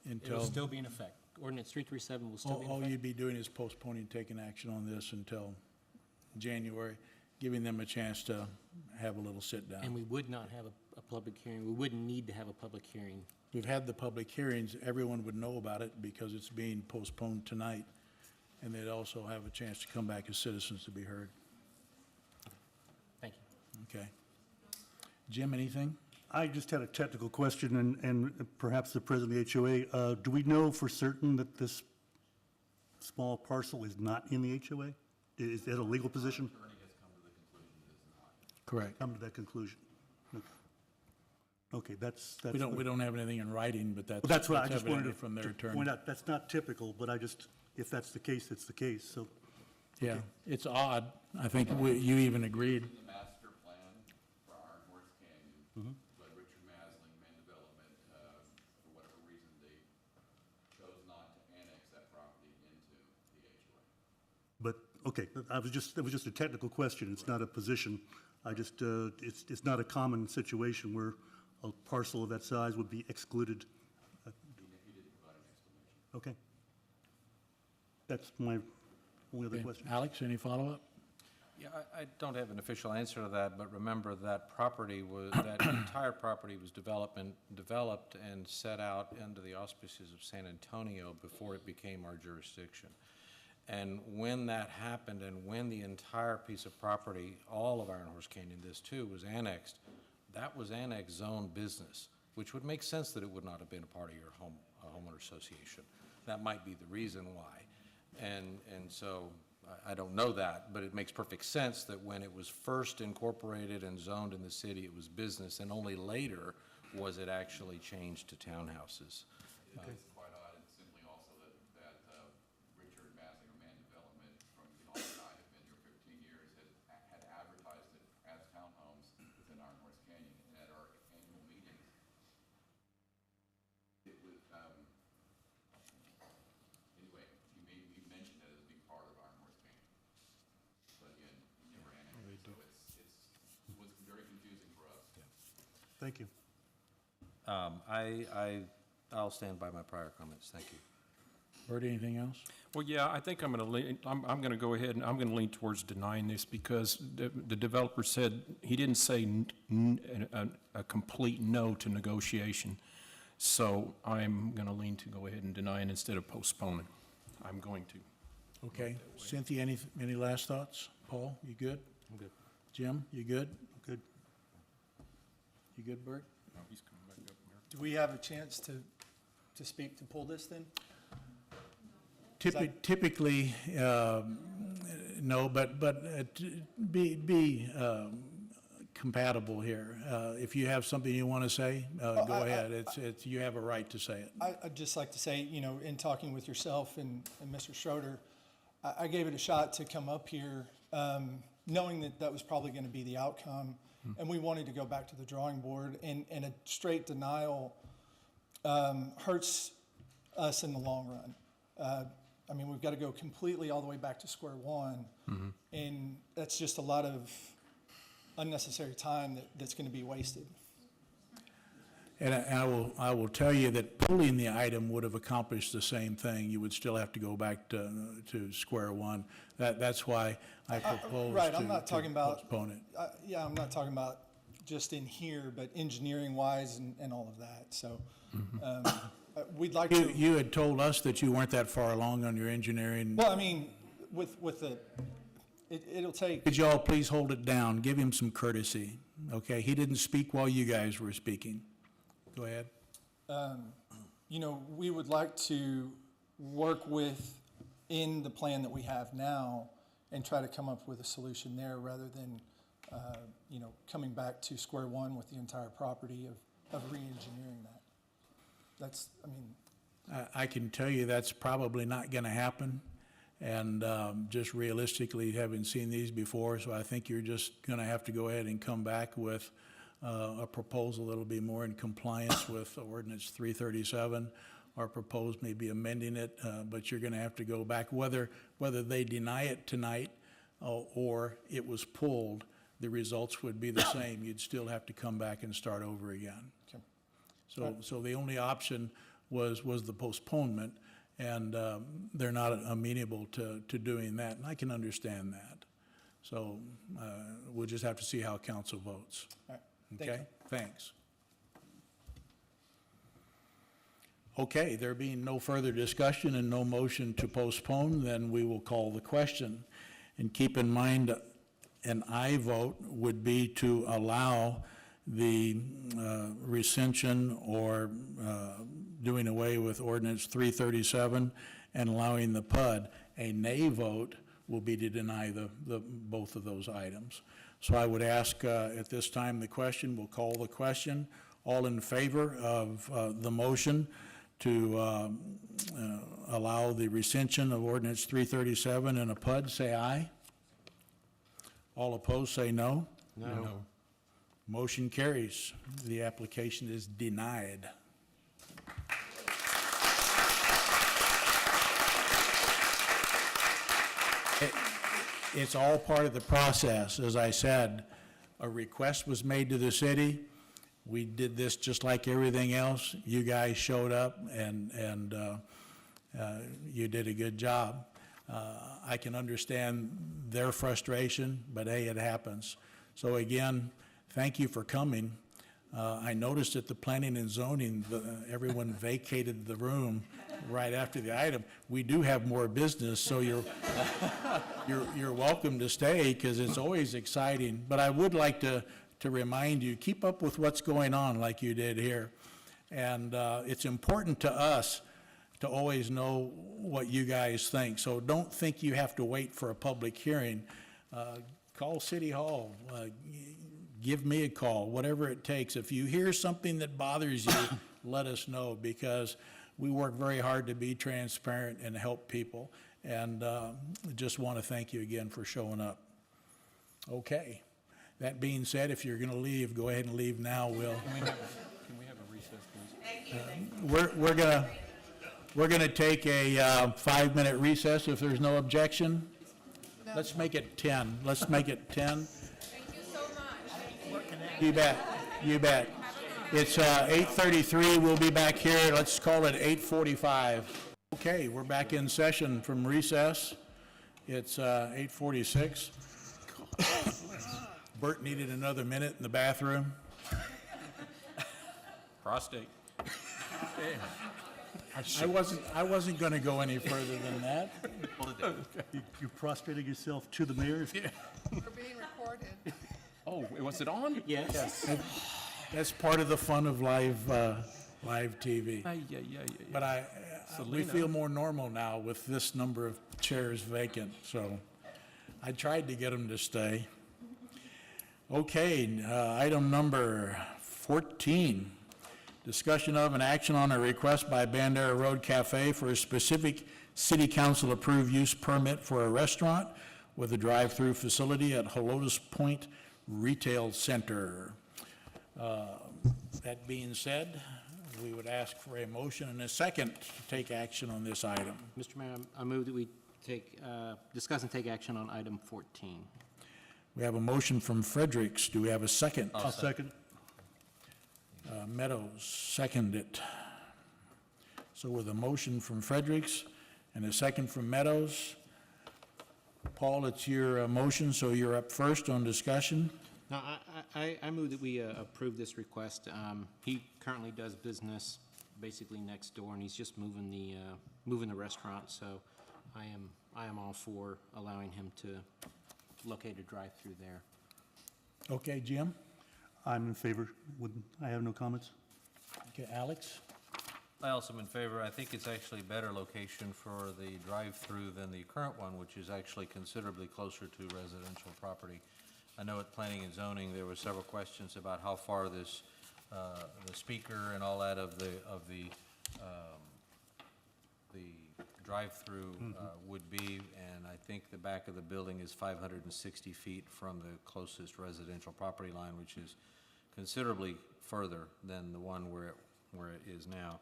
Until. It'll still be in effect? Ordinance 337 will still be in All effect? you'd be doing is postponing taking action on this until January, giving them a chance to have a little sit-down. And we would not have a public hearing? We wouldn't need to have a public hearing? We've had the public hearings, everyone would know about it because it's being postponed tonight, and they'd also have a chance to come back as citizens to be heard. Thank you. Okay. Jim, anything? I just had a technical question, and perhaps the president of the HOA. Do we know for certain that this small parcel is not in the HOA? Is that a legal position? Correct. Come to that conclusion. Okay, that's. We don't have anything in writing, but Well, that's what I that's just wanted evident from their to attorney. point out. That's not typical, but I just, if that's the case, it's the case, so. Yeah, it's odd. I think you even agreed. The master plan for Iron Horse Canyon, but Richard Masling, Main Development, for whatever reason, they chose not to annex that property into the HOA. But, okay, it was just a technical question. It's not a position. I just, it's not a common situation where a parcel of that size would be excluded. Okay. That's my only other Okay. question. Alex, any follow-up? Yeah, I don't have an official answer to that, but remember that property was, that entire property was developed and set out under the auspices of San Antonio before it became our jurisdiction. And when that happened and when the entire piece of property, all of Iron Horse Canyon, this too, was annexed, that was annexed zone business, which would make sense that it would not have been a part of your homeowner association. That might be the reason why. And so I don't know that, but it makes perfect sense that when it was first incorporated and zoned in the city, it was business, and only later was it actually changed to townhouses. It's quite odd, and simply also that Richard Masling or Man Development from the outside have been here 15 years, had advertised it as townhomes within Iron Horse Canyon, and at our annual meetings, it was, anyway, he mentioned it as being part of Iron Horse Canyon. But again, he never annexed it, so it was very confusing for us. Thank you. I'll stand by my prior comments, thank you. Bert, anything else? Well, yeah, I think I'm going to go ahead and I'm going to lean towards denying this because the developer said, he didn't say a complete no to negotiation. So I'm going to lean to go ahead and deny it instead of postponing. I'm going to. Okay. Cynthia, any last thoughts? Paul, you good? I'm good. Jim, you good? Good. You good, Bert? No, he's coming back up here. Do we have a chance to speak, to pull this then? Typically, no, but be compatible here. If you have something you want to say, go ahead. You have a right to say it. I'd just like to say, you know, in talking with yourself and Mr. Schroeder, I gave it a shot to come up here, knowing that that was probably going to be the outcome, and we wanted to go back to the drawing board, and a straight denial hurts us in the long run. I mean, we've got to go completely all the way back to square one. And that's just a lot of unnecessary time that's going to be wasted. And I will tell you that pulling the item would have accomplished the same thing. You would still have to go back to square one. That's why I propose Right, I'm not talking about. postpone it. Yeah, I'm not talking about just in here, but engineering-wise and all of that, so. We'd like to. You had told us that you weren't that far along on your engineering. Well, I mean, with the, it'll take. Could y'all please hold it down? Give him some courtesy, okay? He didn't speak while you guys were speaking. Go ahead. You know, we would like to work in the plan that we have now and try to come up with a solution there rather than, you know, coming back to square one with the entire property of re-engineering that. That's, I mean. I can tell you that's probably not going to happen. And just realistically, having seen these before, so I think you're just going to have to go ahead and come back with a proposal that'll be more in compliance with ordinance 337, or propose maybe amending it, but you're going to have to go back, whether they deny it tonight or it was pulled, the results would be the same. You'd still have to come back and start over again. Okay. So the only option was the postponement, and they're not amenable to doing that, and I can understand that. So we'll just have to see how council votes. All right. Thank Okay, you. thanks. Okay, there being no further discussion and no motion to postpone, then we will call the question. And keep in mind, an aye vote would be to allow the recension or doing away with ordinance 337 and allowing the PUD. A nay vote will be to deny both of those items. So I would ask at this time the question, we'll call the question. All in favor of the motion to allow the recension of ordinance 337 and a PUD, say aye. All opposed, say no. No. Motion carries. The application is denied. It's all part of the process. As I said, a request was made to the city. We did this just like everything else. You guys showed up and you did a good job. I can understand their frustration, but hey, it happens. So again, thank you for coming. I noticed at the planning and zoning, everyone vacated the room right after the item. We do have more business, so you're welcome to stay because it's always exciting. But I would like to remind you, keep up with what's going on like you did here. And it's important to us to always know what you guys think. So don't think you have to wait for a public hearing. Call City Hall, give me a call, whatever it takes. If you hear something that bothers you, let us know, because we work very hard to be transparent and help people. And just want to thank you again for showing up. Okay. That being said, if you're going to leave, go ahead and leave now. Can we have a recess, please? We're gonna take a 5-minute recess if there's no objection. Let's make it 10. Let's make it 10. Thank you so much. You bet, you bet. It's 8:33, we'll be back here, let's call it 8:45. Okay, we're back in session from recess. It's 8:46. Bert needed another minute in the bathroom. Prostate. I wasn't gonna go any further than that. You prostrated yourself to the mayor? We're being recorded. Oh, was it on? Yes. That's part of the fun of live TV. Yeah. But we Selena. feel more normal now with this number of chairs vacant, so I tried to get them to stay. Okay, item number 14, discussion of an action on a request by Bandera Road Cafe for a specific city council approved use permit for a restaurant with a drive-through facility at Helotes Point Retail Center. That being said, we would ask for a motion and a second to take action on this item. Mr. Mayor, I move that we take, discuss and take action on item 14. We have a motion from Fredericks. Do we have a second? I'll second. Meadows, second it. So with a motion from Fredericks and a second from Meadows, Paul, it's your motion, so you're up first on discussion. No, I move that we approve this request. He currently does business basically next door, and he's just moving the restaurant, so I am all for allowing him to locate a drive-through there. Okay, Jim? I'm in favor. I have no comments. Okay, Alex? I also am in favor. I think it's actually a better location for the drive-through than the current one, which is actually considerably closer to residential property. I know at Planning and Zoning, there were several questions about how far this, the speaker and all that of the drive-through would be, and I think the back of the building is 560 feet from the closest residential property line, which is considerably further than the one where it is now.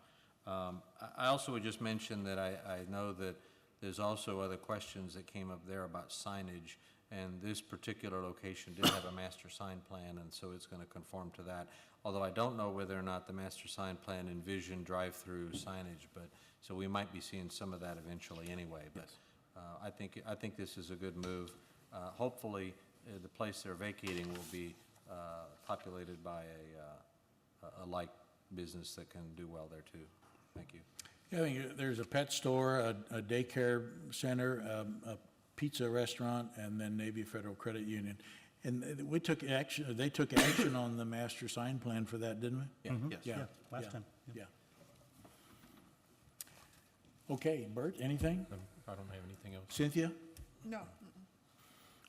I also would just mention that I know that there's also other questions that came up there about signage, and this particular location did have a master sign plan, and so it's going to conform to that. Although I don't know whether or not the master sign plan envisioned drive-through signage, but so we might be seeing some of that eventually anyway. But I think this is a good move. Hopefully, the place they're vacating will be populated by a like business that can do well there too. Thank you. Yeah, I think there's a pet store, a daycare center, a pizza restaurant, and then maybe a Federal Credit Union. And we took action, they took action on the master sign plan for that, didn't we? Yeah, yes. Yeah, Last yeah, time. yeah. Okay, Bert, anything? I don't have anything else. Cynthia? No.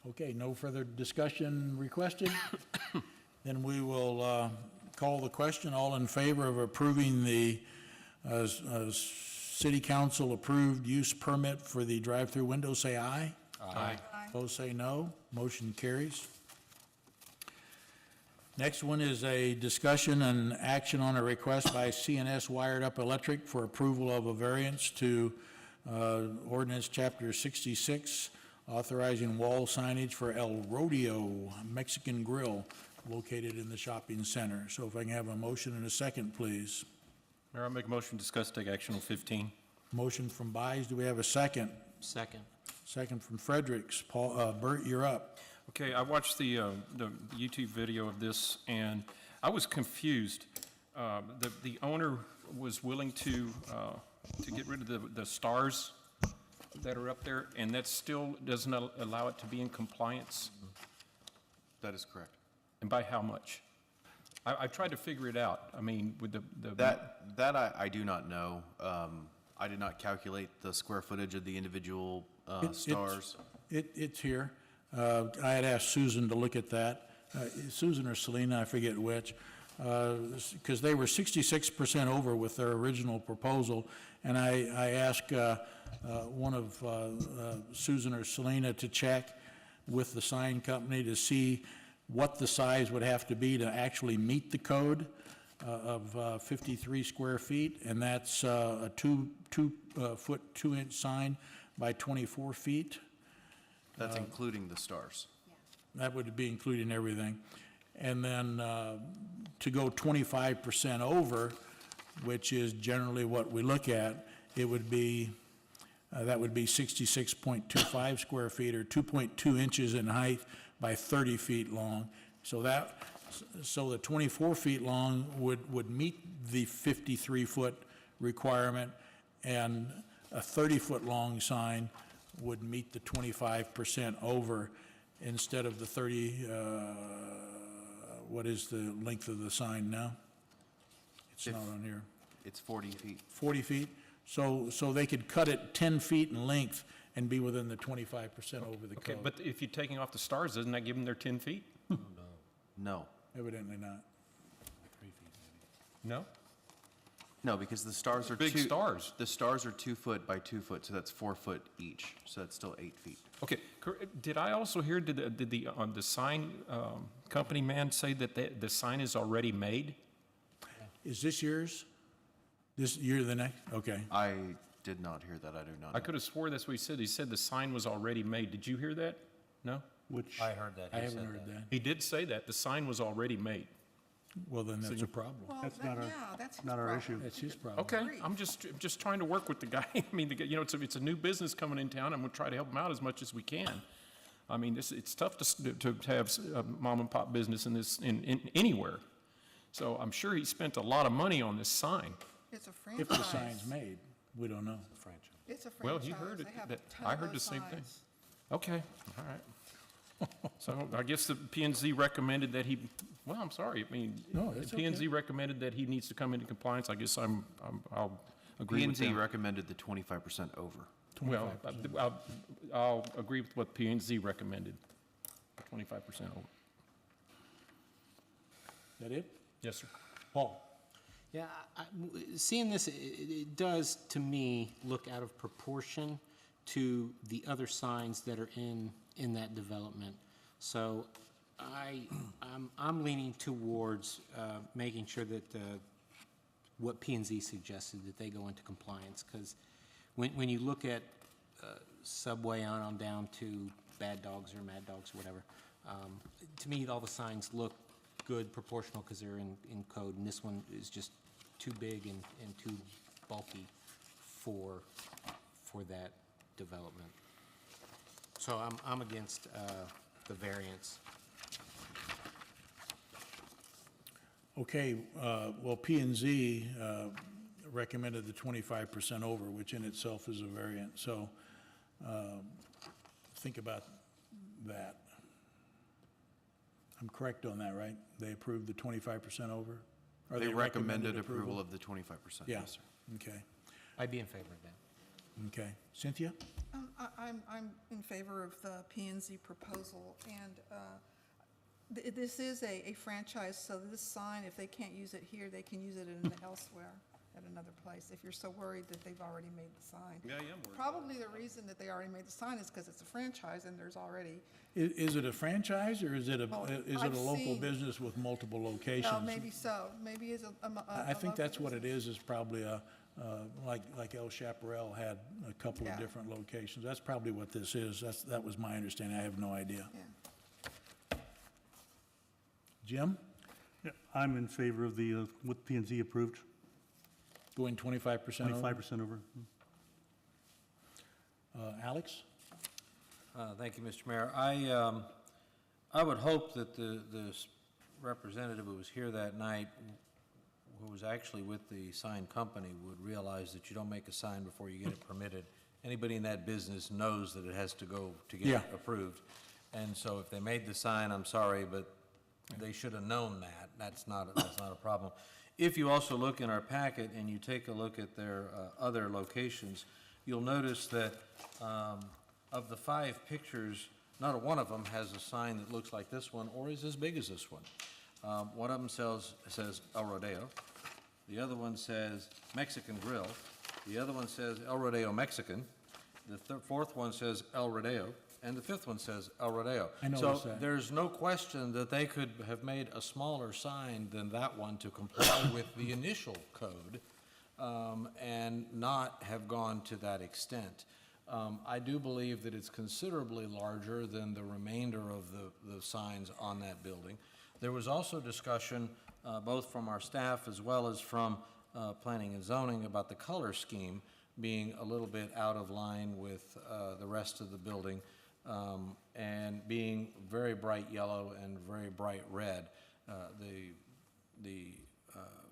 Okay, no further discussion requested? Then we will call the question. All in favor of approving the city council approved use permit for the drive-through window, say aye. Aye. Opposed, say no. Motion carries. Next one is a discussion and action on a request by CNS Wired Up Electric for approval of a variance to ordinance chapter 66, authorizing wall signage for El Rodeo Mexican Grill located in the shopping center. So if I can have a motion and a second, please. Mayor, I'll make a motion to discuss, take action on 15. Motion from Byes. Do we have a second? Second. Second from Fredericks. Bert, you're up. Okay, I watched the YouTube video of this, and I was confused. The owner was willing to get rid of the stars that are up there, and that still doesn't allow it to be in compliance? That is correct. And by how much? I tried to figure it out. I mean, with the... That I do not know. I did not calculate the square footage of the individual stars. It's here. I had asked Susan to look at that. Susan or Selena, I forget which, because they were 66% over with their original proposal. And I asked one of Susan or Selena to check with the sign company to see what the size would have to be to actually meet the code of 53 square feet, and that's a 2-foot 2-inch sign by 24 feet. That's including the stars. That would be including everything. And then to go 25% over, which is generally what we look at, it would be, that would be 66.25 square feet or 2.2 inches in height by 30 feet long. So the 24 feet long would meet the 53-foot requirement, and a 30-foot long sign would meet the 25% over instead of the 30, what is the length of the sign now? It's not on here. It's 40 feet. 40 feet? So they could cut it 10 feet in length and be within the 25% over the Okay, code. but if you're taking off the stars, doesn't that give them their 10 feet? No. Evidently not. No? No, because the stars are Big stars. The stars are 2 foot by 2 foot, so that's 4 foot each. So that's still 8 feet. Okay, did I also hear, did the sign company man say that the sign is already made? Is this yours? You're the next, okay. I did not hear that, I do not I know. could have swore that's what he said. He said the sign was already made. Did you hear that? No? Which, I heard that. I He haven't said heard that. He did say that. The sign was already made. Well, then that's a problem. Well, That's that- not our- yeah, that's his not our problem. issue. That's his problem. Okay, I'm just trying to work with the guy. I mean, you know, it's a new business coming in town. I'm gonna try to help him out as much as we can. I mean, it's tough to have a mom and pop business in anywhere. So I'm sure he spent a lot of money on this sign. It's a franchise. If the sign's made, we don't know. It's a Well, franchise. he heard it. They have a that- ton I of heard the those same thing. signs. Okay, all right. So I guess the P and Z recommended that he, well, I'm sorry, I mean, No, it's P and Z okay. recommended that he needs to come into compliance. I guess I'll agree with P&Z them. recommended the 25% over. Well, I'll agree with what P and Z recommended, 25% over. That it? Yes, sir. Paul? Yeah, seeing this, it does, to me, look out of proportion to the other signs that are in that development. So I'm leaning towards making sure that what P and Z suggested, that they go into compliance. Because when you look at Subway on down to Bad Dogs or Mad Dogs, whatever, to me, all the signs look good, proportional, because they're in code, and this one is just too big and too bulky for that development. So I'm against the variance. Okay, well, P and Z recommended the 25% over, which in itself is a variant, so think about that. I'm correct on that, right? They approved the 25% over? Or They recommended approval of the 25%. Yeah. Yes, sir. Okay, I'd be in favor of that. okay. Cynthia? I'm in favor of the P and Z proposal, and this is a franchise, so this sign, if they can't use it here, they can use it elsewhere, at another place, if you're so worried that they've already made the sign. Yeah, I am worried. Probably the reason that they already made the sign is because it's a franchise and there's already, Is it a franchise, or is it a, Well, is it I've a local seen- business with multiple locations? oh, maybe so, maybe it's a I think local that's what it business. is probably like El Chaparral had a couple of Yeah. different locations. That's probably what this is. That was my understanding. I have no idea. Yeah. Jim? yeah, I'm in favor of the, what P and Z approved, Going 25% over? 25% over. Alex? Thank you, Mr. Mayor. I would hope that this representative who was here that night, who was actually with the sign company, would realize that you don't make a sign before you get it permitted. Anybody in that business knows that it has to go to get Yeah. approved. And so if they made the sign, I'm sorry, but they should have known that. That's not a problem. If you also look in our packet and you take a look at their other locations, you'll notice that of the 5 pictures, not one of them has a sign that looks like this one or is as big as this one. One of them says El Rodeo. The other one says Mexican Grill. The other one says El Rodeo Mexican. The fourth one says El Rodeo. And the fifth one says El Rodeo. I noticed So that. there's no question that they could have made a smaller sign than that one to comply with the initial code, and not have gone to that extent. I do believe that it's considerably larger than the remainder of the signs on that building. There was also discussion, both from our staff as well as from planning and zoning, about the color scheme being a little bit out of line with the rest of the building, and being very bright yellow and very bright red. The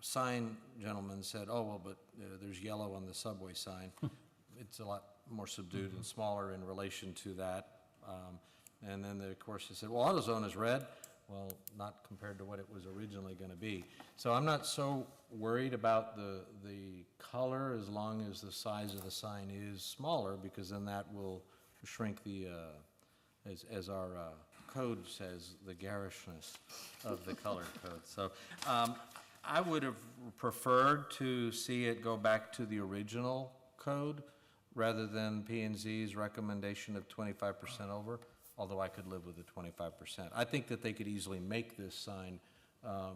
sign gentleman said, oh, well, but there's yellow on the Subway sign. It's a lot more subdued and smaller in relation to that. And then, of course, they said, well, AutoZone is red. Well, not compared to what it was originally going to be. So I'm not so worried about the color as long as the size of the sign is smaller, because then that will shrink the, as our code says, the garishness of the color code. So I would have preferred to see it go back to the original code rather than P and Z's recommendation of 25% over, although I could live with the 25%. I think that they could easily make this sign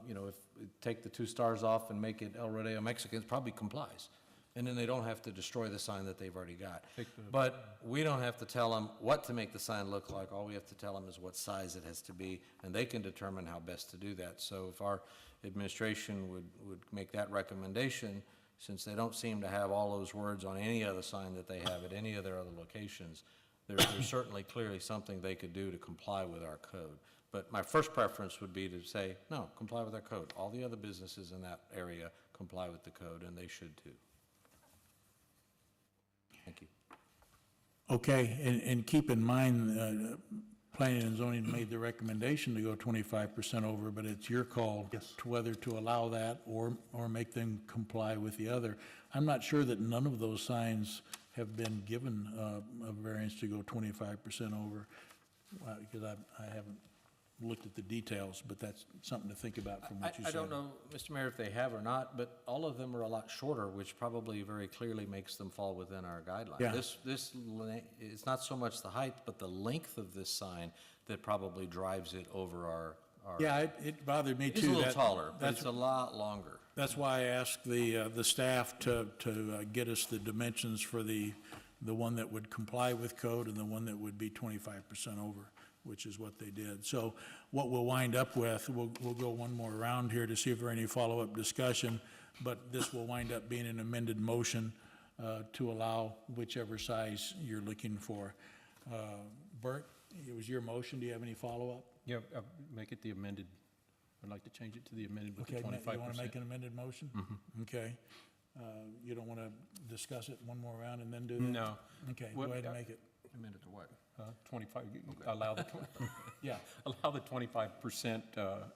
You know, if, take the 2 stars off and make it El Rodeo Mexican, it probably complies. And then they don't have to destroy the sign that they've already got. But we don't have to tell them what to make the sign look like. All we have to tell them is what size it has to be, and they can determine how best to do that. So if our administration would make that recommendation, since they don't seem to have all those words on any other sign that they have at any of their other locations, there's certainly clearly something they could do to comply with our code. But my first preference would be to say, no, comply with our code. All the other businesses in that area comply with the code, and they should too. Thank you. Okay, and keep in mind, planning and zoning made the recommendation to go 25% over, but it's your call to whether to allow that or make them comply with the other. I'm not sure that none of those signs have been given a variance to go 25% over, because I haven't looked at the details, but that's something to think about from what you said. I don't know, Mr. Mayor, if they have or not, but all of them are a lot shorter, which probably very clearly makes them fall within our guideline. Yeah. It's not so much the height, but the length of this sign that probably drives it over our. Yeah, it bothered me too. It's a little that- taller, but that's- it's a lot longer. That's why I asked the staff to get us the dimensions for the one that would comply with code and the one that would be 25% over, which is what they did. So what we'll wind up with, we'll go one more round here to see if there are any follow-up discussion, but this will wind up being an amended motion to allow whichever size you're looking for. Bert, it was your motion. Do you have any follow-up? Yeah, make it the amended, I'd like to change it to the amended with the Okay, 25%. you want to make an amended motion? Okay. You don't want to discuss it one more round and then do that? No. Okay, go What- ahead and make it. Amended to what? 25, allow the, Yeah. allow the 25%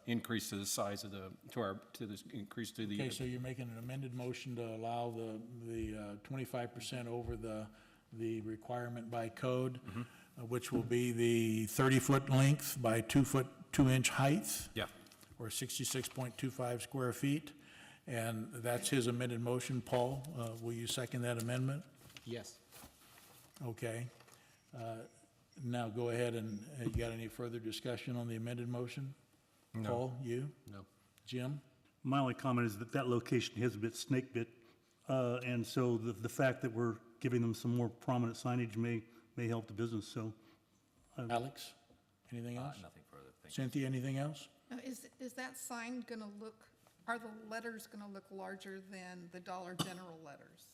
increase to the size of to this increase to the. Okay, so you're making an amended motion to allow the 25% over the requirement by code, which will be the 30-foot length by 2-foot 2-inch height? Yeah. Or 66.25 square feet. And that's his amended motion. Paul, will you second that amendment? Yes. Okay. Now go ahead and, you got any further discussion on the amended motion? No. Paul, you? No. Jim? My only comment is that location is a bit snake bit, and so the fact that we're giving them some more prominent signage may help the business, so. Alex? Anything else? Nothing further, thank you. Cynthia, anything else? Now, is that sign going to look, are the letters going to look larger than the Dollar General letters?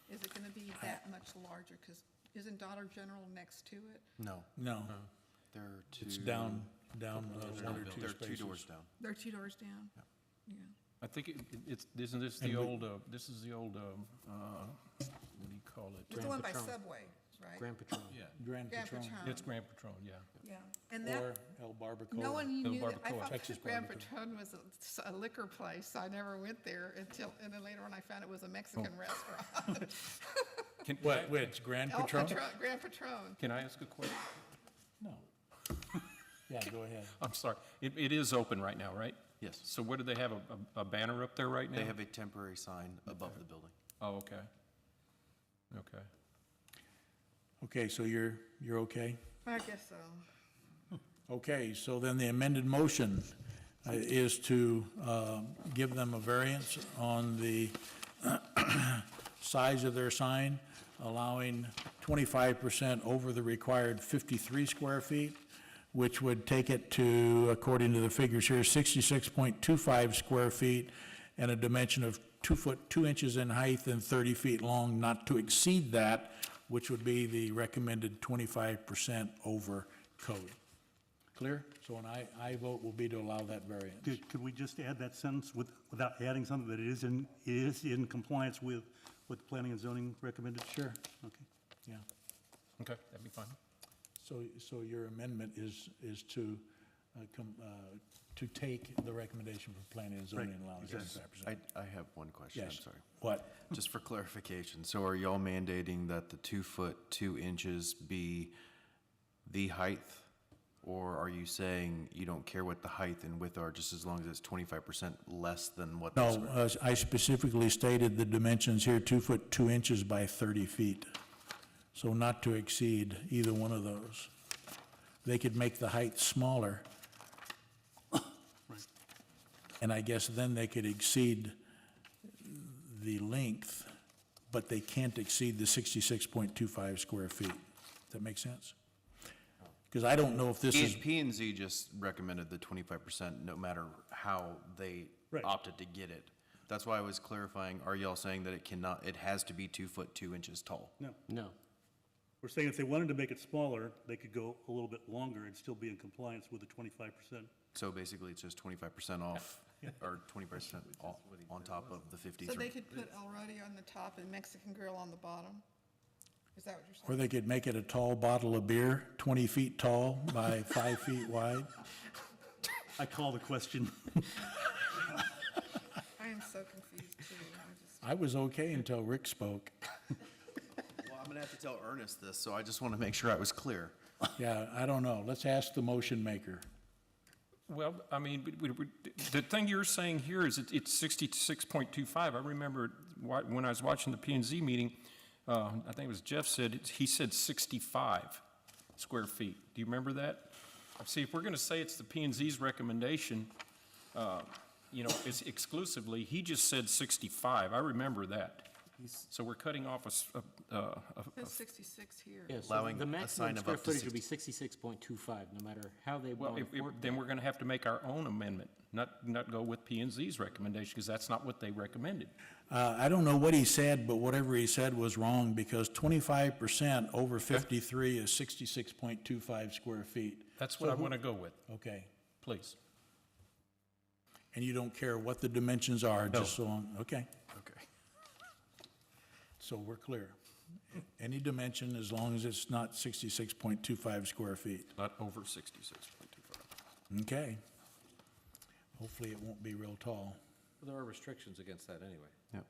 Is it going to be that much larger? Because isn't Dollar General next to it? No. No. There are two. It's down They're one or two They're spaces. 2 doors down. They're 2 doors down? Yeah. I think it's, isn't this the old, this is the old, what do you call it? It's the one by Subway, right? Grand Patron. Yeah. Grand Grand Patron. Patron. It's Grand Patron, yeah. Yeah. And that, Or El Barbacoa. no one El knew that. I Barbacoa. thought Texas that Grand Barbacoa. Patron was a liquor place, so I never went there until, and then later on I found it was a Mexican restaurant. Which, Grand El Patron? Grand Patron. Can I ask a question? No. Yeah, go ahead. I'm sorry. It is open right now, right? Yes. So what, do they have a banner up there right now? They have a temporary sign above the building. Oh, okay. Okay. Okay, so you're okay? I guess so. Okay, so then the amended motion is to give them a variance on the size of their sign, allowing 25% over the required 53 square feet, which would take it to, according to the figures here, 66.25 square feet and a dimension of 2 foot 2 inches in height and 30 feet long, not to exceed that, which would be the recommended 25% over code. Clear? So an aye vote will be to allow that variance. Could we just add that sentence without adding something that it is in compliance with what planning and zoning recommended? Sure. Okay. Yeah. Okay, that'd be fine. So your amendment is to take the recommendation for planning and zoning and allowing 25%. I have one question, I'm Yes. sorry. What? Just for clarification, so are y'all mandating that the 2 foot 2 inches be the height? Or are you saying you don't care what the height and width are, just as long as it's 25% less than what? No, I specifically stated the dimensions here, 2 foot 2 inches by 30 feet. So not to exceed either one of those. They could make the height smaller. And I guess then they could exceed the length, but they can't exceed the 66.25 square feet. Does that make sense? Because I don't know if this is, P and Z just recommended the 25% no matter how they Right. opted to get it. That's why I was clarifying, are y'all saying that it has to be 2 foot 2 inches tall? No. No. We're saying if they wanted to make it smaller, they could go a little bit longer and still be in compliance with the 25%. So basically, it's just 25% off, or 20% on top of the 53. So they could put El Rodeo on the top and Mexican Grill on the bottom? Is that what you're or saying? they could make it a tall bottle of beer, 20 feet tall by 5 feet wide. I call the question. I am so confused too. I was okay until Rick spoke. Well, I'm gonna have to tell Ernest this, so I just want to make sure I was clear. Yeah, I don't know. Let's ask the motion maker. Well, I mean, the thing you're saying here is it's 66.25. I remember when I was watching the P and Z meeting, I think it was Jeff said, he said 65 square feet. Do you remember that? See, if we're going to say it's the P and Z's recommendation, you know, it's exclusively, he just said 65. I remember that. So we're cutting off It says 66 here. Yeah, so Allowing the a sign maximum of square up to footage would be 66.25, no matter how they Well, want to work then we're going to have to make our own amendment, not go with P and Z's recommendation, because that's not what they recommended. I don't know what he said, but whatever he said was wrong, because 25% over 53 is 66.25 square feet. That's what I want to go with, Okay. please. And you don't care what the dimensions are, just so long, okay. Okay. So we're clear. Any dimension, as long as it's not 66.25 square feet. Not over 66.25. Okay. Hopefully it won't be real tall. There are restrictions against that anyway. Yep.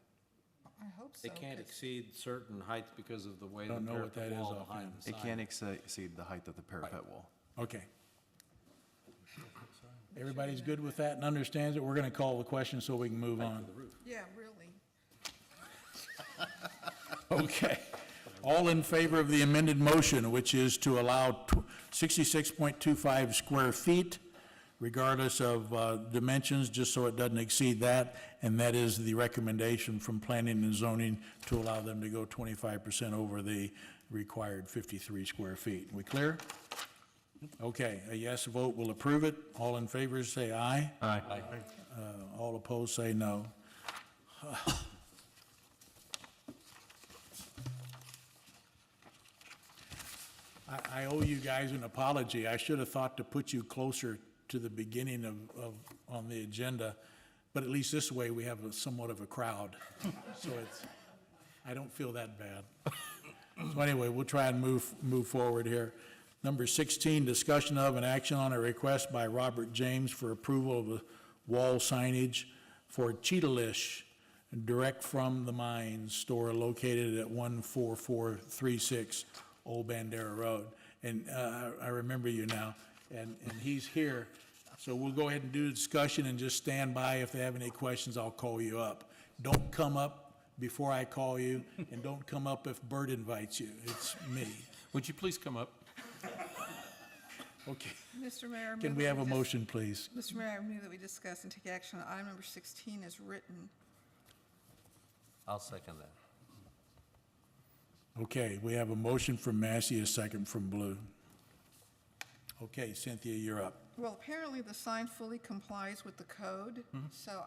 I hope so. They can't 'cause- exceed certain heights because of the way the Don't know what parapet that is wall offhand. behind the It sign. can't exceed the height of the parapet wall. Okay. Everybody's good with that and understands it? We're going to call the question so we can move on. Yeah, really. Okay. All in favor of the amended motion, which is to allow 66.25 square feet, regardless of dimensions, just so it doesn't exceed that, and that is the recommendation from planning and zoning to allow them to go 25% over the required 53 square feet. We clear? Okay, a yes vote will approve it. All in favor, say aye. Aye. All opposed, say no. I owe you guys an apology. I should have thought to put you closer to the beginning on the agenda, but at least this way we have somewhat of a crowd. So I don't feel that bad. So anyway, we'll try and move forward here. Number 16, discussion of and action on a request by Robert James for approval of a wall signage for Cheetahlish, direct from the mines store located at 14436 Old Bandera Road. And I remember you now, and he's here. So we'll go ahead and do the discussion and just stand by. If they have any questions, I'll call you up. Don't come up before I call you, and don't come up if Bert invites you. It's me. Would you please come up? Okay. Mr. Mayor. I Can move we that have a dis- motion, please? Mr. Mayor, I move that we discuss and take action on item number 16 as written. I'll second that. Okay, we have a motion from Massey, a second from Blue. Okay, Cynthia, you're up. Well, apparently the sign fully complies with the code, so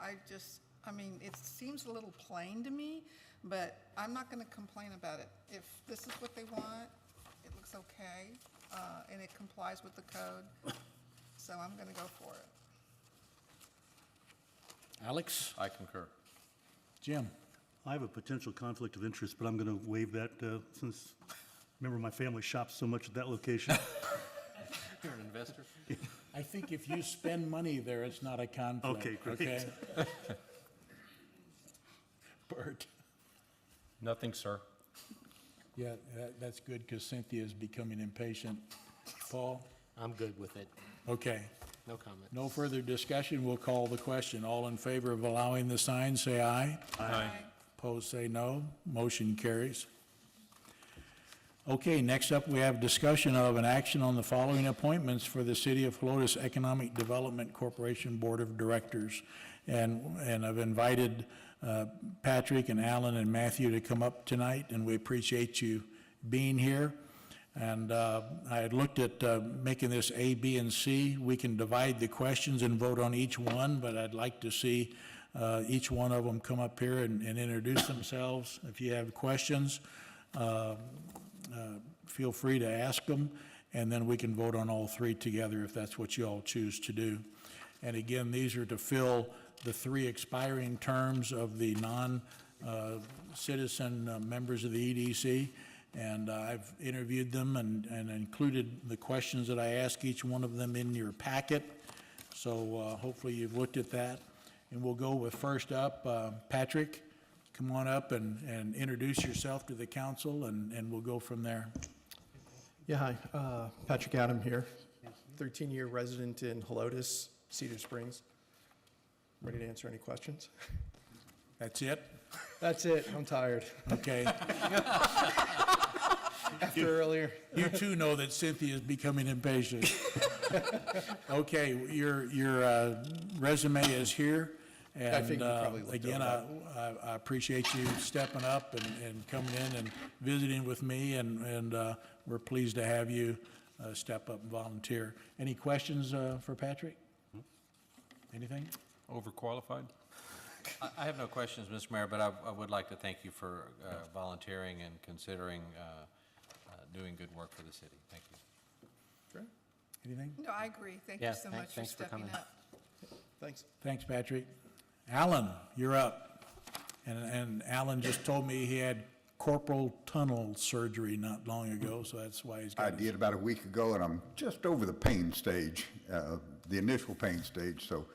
I mean, it seems a little plain to me, but I'm not gonna complain about it. If this is what they want, it looks okay, and it complies with the code, so I'm gonna go for it. Alex? I concur. Jim? I have a potential conflict of interest, but I'm going to waive that since, remember, my family shops so much at that location. You're an investor? I think if you spend money there, it's not a conflict. Okay, great. Okay? Bert? Nothing, sir. Yeah, that's good, because Cynthia's becoming impatient. Paul? I'm good with it. Okay. No comment. No further discussion, we'll call the question. All in favor of allowing the sign, say aye. Aye. Opposed, say no. Motion carries. Okay, next up, we have discussion of an action on the following appointments for the City of Helotes Economic Development Corporation Board of Directors. And I've invited Patrick and Alan and Matthew to come up tonight, and we appreciate you being here. And I had looked at making this A, B, and C. We can divide the questions and vote on each one, but I'd like to see each one of them come up here and introduce themselves. If you have questions, feel free to ask them, and then we can vote on all three together if that's what you all choose to do. And again, these are to fill the 3 expiring terms of the non-citizen members of the EDC. And I've interviewed them and included the questions that I ask each one of them in your packet. So hopefully you've looked at that. And we'll go with first up, Patrick, come on up and introduce yourself to the council, and we'll go from there. Yeah, hi, Patrick Adam here, 13-year resident in Helotes, Cedar Springs. Ready to answer any questions? That's it? That's it, I'm tired. Okay. After earlier. You too know that Cynthia is becoming impatient. Okay, your resume is here. And I figured you probably looked again, over I appreciate you stepping up and coming in and visiting with me, and we're pleased to have you step up and volunteer. Any questions for Patrick? Anything? Overqualified? I have no questions, Mr. Mayor, but I would like to thank you for volunteering and considering doing good work for the city. Thank you. Great. Anything? No, I agree. Thank you so much for stepping up. Thanks. Thanks, Patrick. Alan, you're up. And Alan just told me he had corporal tunnel surgery not long ago, so that's why he's got I did about a week ago, and I'm just over the pain stage, the initial pain stage. So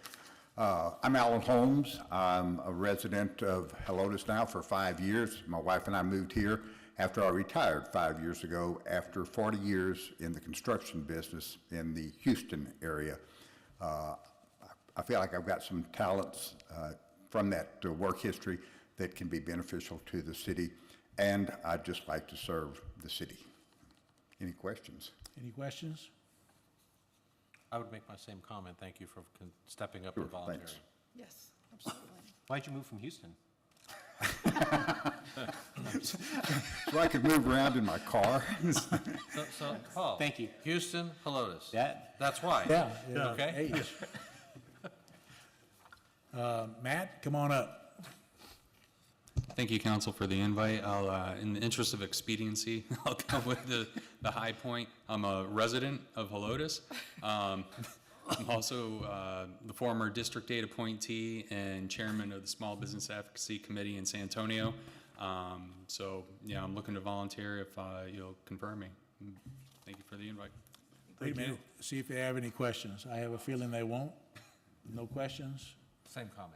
I'm Alan Holmes. I'm a resident of Helotes now for 5 years. My wife and I moved here after I retired 5 years ago, after 40 years in the construction business in the Houston area. I feel like I've got some talents from that work history that can be beneficial to the city, and I'd just like to serve the city. Any questions? Any questions? I would make my same comment. Thank you for stepping up and Sure, volunteering. thanks. Yes, absolutely. Why'd you move from Houston? So I could move around in my car. So, Paul. Thank you. Houston, Helotes. That's why. Yeah. Okay. Hey. Matt, come on up. Thank you, council, for the invite. I'll, in the interest of expediency, I'll come with the high point. I'm a resident of Helotes. I'm also the former District 8 appointee and chairman of the Small Business Advocacy Committee in San Antonio. So, yeah, I'm looking to volunteer if you'll confirm me. Thank you for the invite. Wait a minute, see if they have any questions. I have a feeling they won't. No questions? Same comment.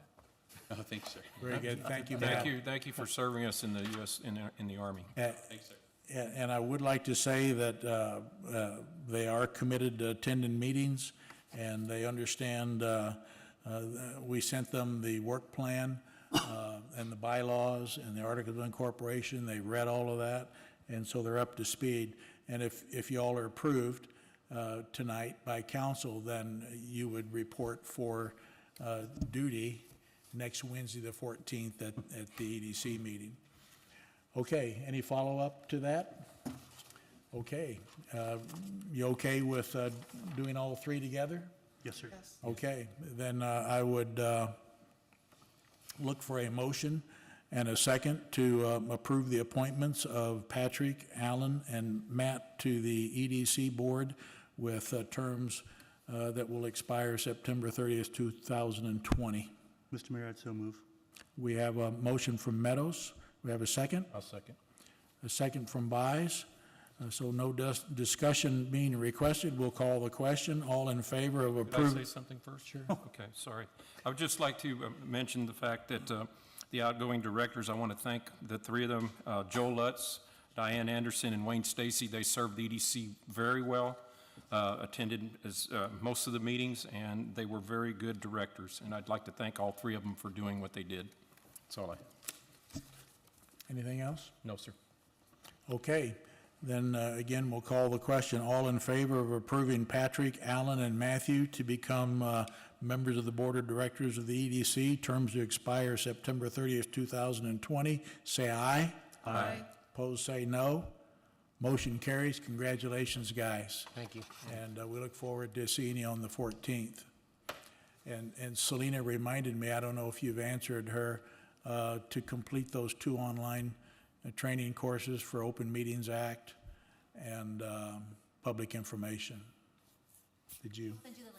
Oh, thank you, sir. Very good. Thank you, Matt. Thank you for serving us in the U.S., in the Army. Thanks, sir. And I would like to say that they are committed to attending meetings, and they understand, we sent them the work plan and the bylaws and the Articles of Incorporation. They read all of that, and so they're up to speed. And if you all are approved tonight by council, then you would report for duty next Wednesday, the 14th, at the EDC meeting. Okay, any follow-up to that? Okay, you okay with doing all three together? Yes, sir. Yes. Okay, then I would look for a motion and a second to approve the appointments of Patrick, Allen, and Matt to the EDC board with terms that will expire September 30th, 2020. Mr. Mayor, I'd so move. We have a motion from Meadows. We have a second. I'll second. A second from Buys. So no discussion being requested. We'll call the question. All in favor of Could I approving? say something first? Sure. Okay, sorry. I would just like to mention the fact that the outgoing directors, I want to thank the three of them, Joe Lutz, Diane Anderson, and Wayne Stacy. They served the EDC very well, attended most of the meetings, and they were very good directors. And I'd like to thank all three of them for doing what they did. That's all I have. Anything else? No, sir. Okay. Then again, we'll call the question. All in favor of approving Patrick, Alan, and Matthew to become members of the Board of Directors of the EDC, terms to expire September 30th, 2020, say aye. Aye. Opposed, say no. Motion carries. Congratulations, guys. Thank you. And we look forward to seeing you on the 14th. And Selena reminded me, I don't know if you've answered her, to complete those 2 online training courses for Open Meetings Act and public information. Did you? Send you the link.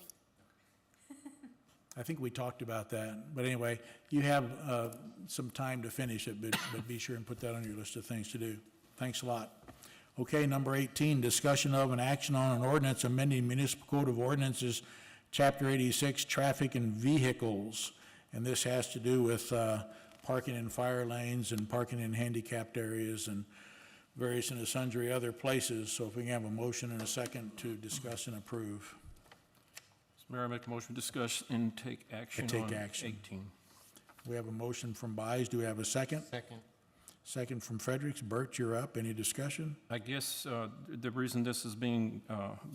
I think we talked about that. But anyway, you have some time to finish it, but be sure and put that on your list of things to do. Thanks a lot. Okay, number 18, discussion of an action on an ordinance amending Municipal Code of Ordinances, Chapter 86, Traffic and Vehicles. And this has to do with parking in fire lanes and parking in handicapped areas and various and sundry other places. So if we can have a motion and a second to discuss and approve. Mr. Mayor, I make a motion to discuss and take action take on action. 18. We have a motion from Byes. Do we have a second? Second. Second from Fredericks. Bert, you're up. Any discussion? I guess the reason this is being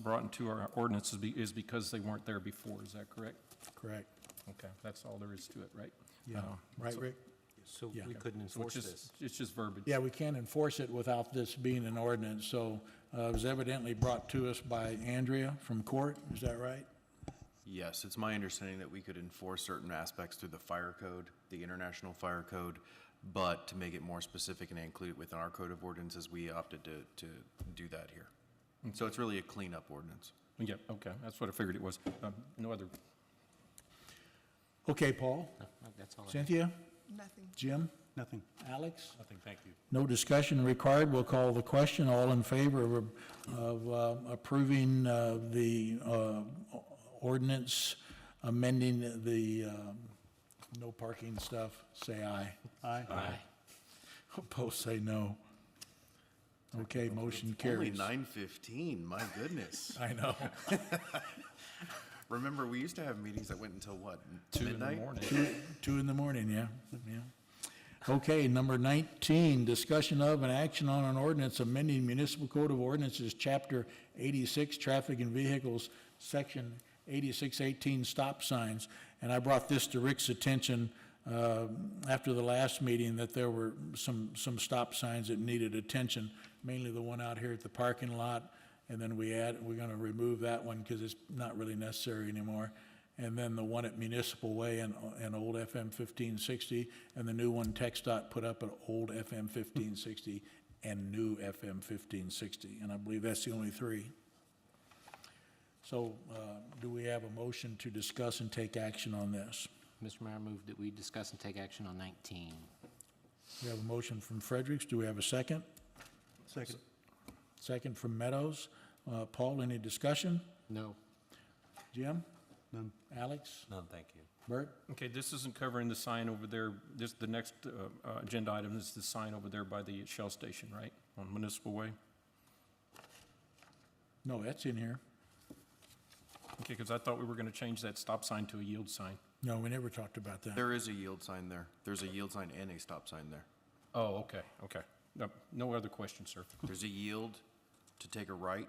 brought into our ordinance is because they weren't there before. Is that correct? Correct. Okay, that's all there is to it, right? Yeah. Right, so- Rick? So Yeah. we couldn't enforce Which is, this. it's just verbiage. Yeah, we can't enforce it without this being an ordinance. So it was evidently brought to us by Andrea from court. Is that right? Yes, it's my understanding that we could enforce certain aspects through the fire code, the International Fire Code, but to make it more specific and include it within our code of ordinances, we opted to do that here. So it's really a cleanup ordinance. Yeah, okay, that's what I figured it was. No other, Okay, Paul? That's all I have. Cynthia? Nothing. Jim? Nothing. Alex? nothing, thank you. No discussion required. We'll call the question. All in favor of approving the ordinance amending the no parking stuff, say aye. Aye. Aye. Opposed, say no. Okay, motion Only carries. 9:15, my goodness. I know. Remember, we used to have meetings that went until what, 2 in the midnight? morning. 2 in the morning, yeah. Okay, number 19, discussion of an action on an ordinance amending Municipal Code of Ordinances, Chapter 86, Traffic and Vehicles, Section 8618, Stop Signs. And I brought this to Rick's attention after the last meeting, that there were some stop signs that needed attention, mainly the one out here at the parking lot. And then we're going to remove that one because it's not really necessary anymore. And then the one at Municipal Way and old FM 1560, and the new one TxDOT put up at old FM 1560 and new FM 1560. And I believe that's the only 3. So do we have a motion to discuss and take action on this? Mr. Mayor, I move that we discuss and take action on 19. We have a motion from Fredericks. Do we have a second? Second. Second from Meadows. Paul, any discussion? No. Jim? None. Alex? None, thank you. Bert? Okay, this isn't covering the sign over there. The next agenda item is the sign over there by the Shell station, right? On Municipal Way? No, that's in here. Okay, because I thought we were going to change that stop sign to a yield sign. No, we never talked about that. There is a yield sign there. There's a yield sign and a stop sign there. Oh, okay, okay. No other questions, sir. There's a yield to take a right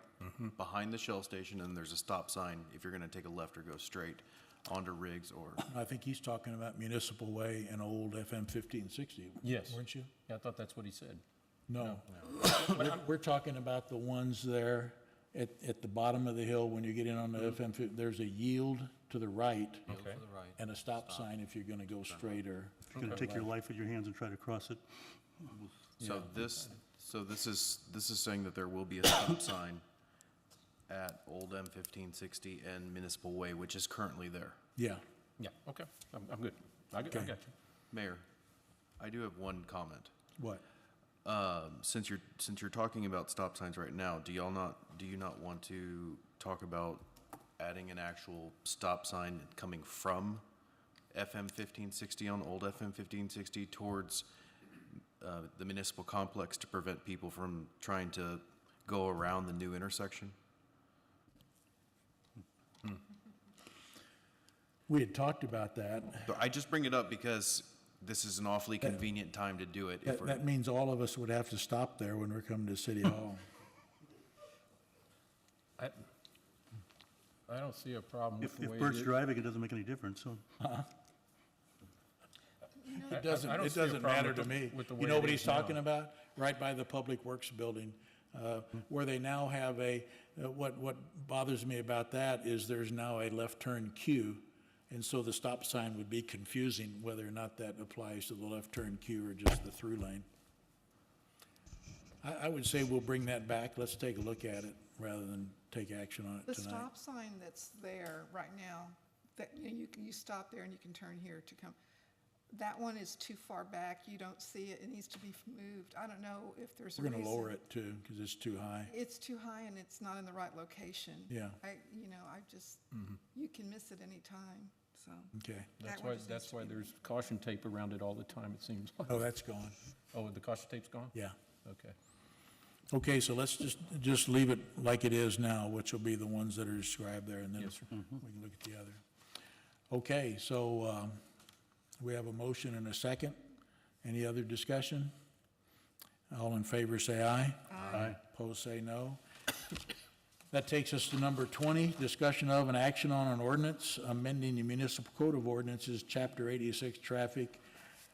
behind the Shell station, and there's a stop sign if you're going to take a left or go straight onto Riggs or... I think he's talking about Municipal Way and old FM 1560. Yes. Weren't you? Yeah, I thought that's what he said. No. We're talking about the ones there at the bottom of the hill when you get in on the FM. There's a yield to the right. Okay. And a stop sign if you're going to go straight or. If you're going to take your life in your hands and try to cross it. So this is saying that there will be a stop sign at Old M1560 and Municipal Way, which is currently there. Yeah. Yeah, okay, I'm good. I got you. Mayor, I do have one comment. What? Since you're talking about stop signs right now, do you not want to talk about adding an actual stop sign coming from FM 1560 on Old FM 1560 towards the municipal complex to prevent people from trying to go around the new intersection? We had talked about that. So I just bring it up because this is an awfully convenient time to do it. If That means all of us would have to stop there when we're coming to City Hall. I don't see a problem with If the way if it Bert's is. driving, it doesn't make any difference, so. It doesn't, I don't it see a doesn't problem matter with to the- me. with the You way know it what he's is now. talking about? Right by the Public Works Building, where they now have what bothers me about that is there's now a left turn queue, and so the stop sign would be confusing whether or not that applies to the left turn queue or just the through lane. I would say we'll bring that back. Let's take a look at it rather than take action on The it tonight. stop sign that's there right now, that, you stop there and you can turn here to come, that one is too far back. You don't see it. It needs to be moved. I don't know if there's a We're reason. gonna lower it too, because it's too high. It's too high and it's not in the right location. Yeah. I just, you can miss it any time, so. Okay. That's that one why, just needs that's to why be there's caution tape around it all the time, it seems like. Oh, that's gone. Oh, the caution tape's gone? Yeah. Okay. Okay, so let's just leave it like it is now, which will be the ones that are described there, and then Yes, sir. we can look at the other. Okay, so we have a motion and a second. Any other discussion? All in favor, say aye. Aye. Opposed, say no. That takes us to number 20, discussion of an action on an ordinance amending the municipal code of ordinances, Chapter 86, Traffic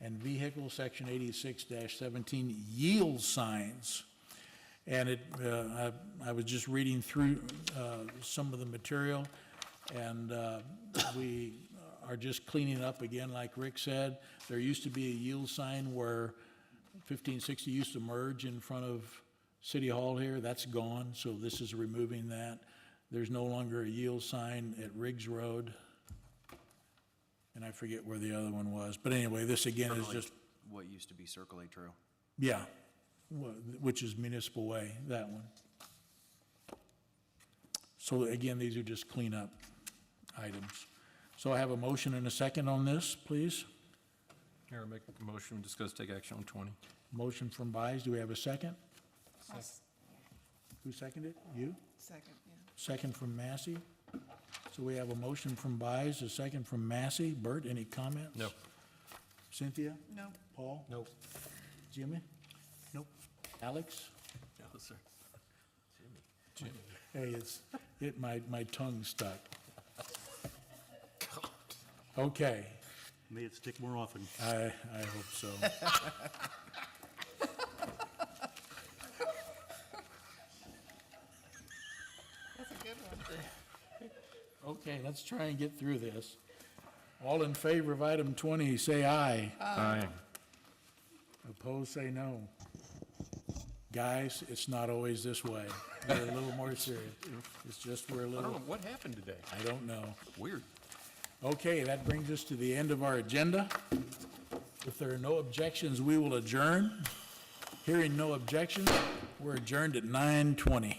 and Vehicles, Section 86-17, yield signs. And I was just reading through some of the material, and we are just cleaning up again, like Rick said. There used to be a yield sign where 1560 used to merge in front of City Hall here. That's gone, so this is removing that. There's no longer a yield sign at Riggs Road. And I forget where the other one was. But anyway, this again is just, What used to be Circle A Trail. yeah, which is Municipal Way, that one. So again, these are just cleanup items. So I have a motion and a second on this, please. Mayor, I make a motion, discuss, take action on 20. Motion from Byes, do we have a second? Who seconded? You? Second, yeah. Second from Massey. So we have a motion from Byes, a second from Massey. Bert, any comments? No. Cynthia? No. Paul? Nope. Jimmy? Nope. Alex? No, sir. Hey, my tongue's stuck. Okay, May it stick more often. I hope so. That's a good one. Okay, let's try and get through this. All in favor of item 20, say aye. Aye. Opposed, say no. Guys, it's not always this way. We're a little more serious. It's just we're a I don't know, little, what happened today? I don't know. Weird. Okay, that brings us to the end of our agenda. If there are no objections, we will adjourn. Hearing no objections, we're adjourned at 9:20.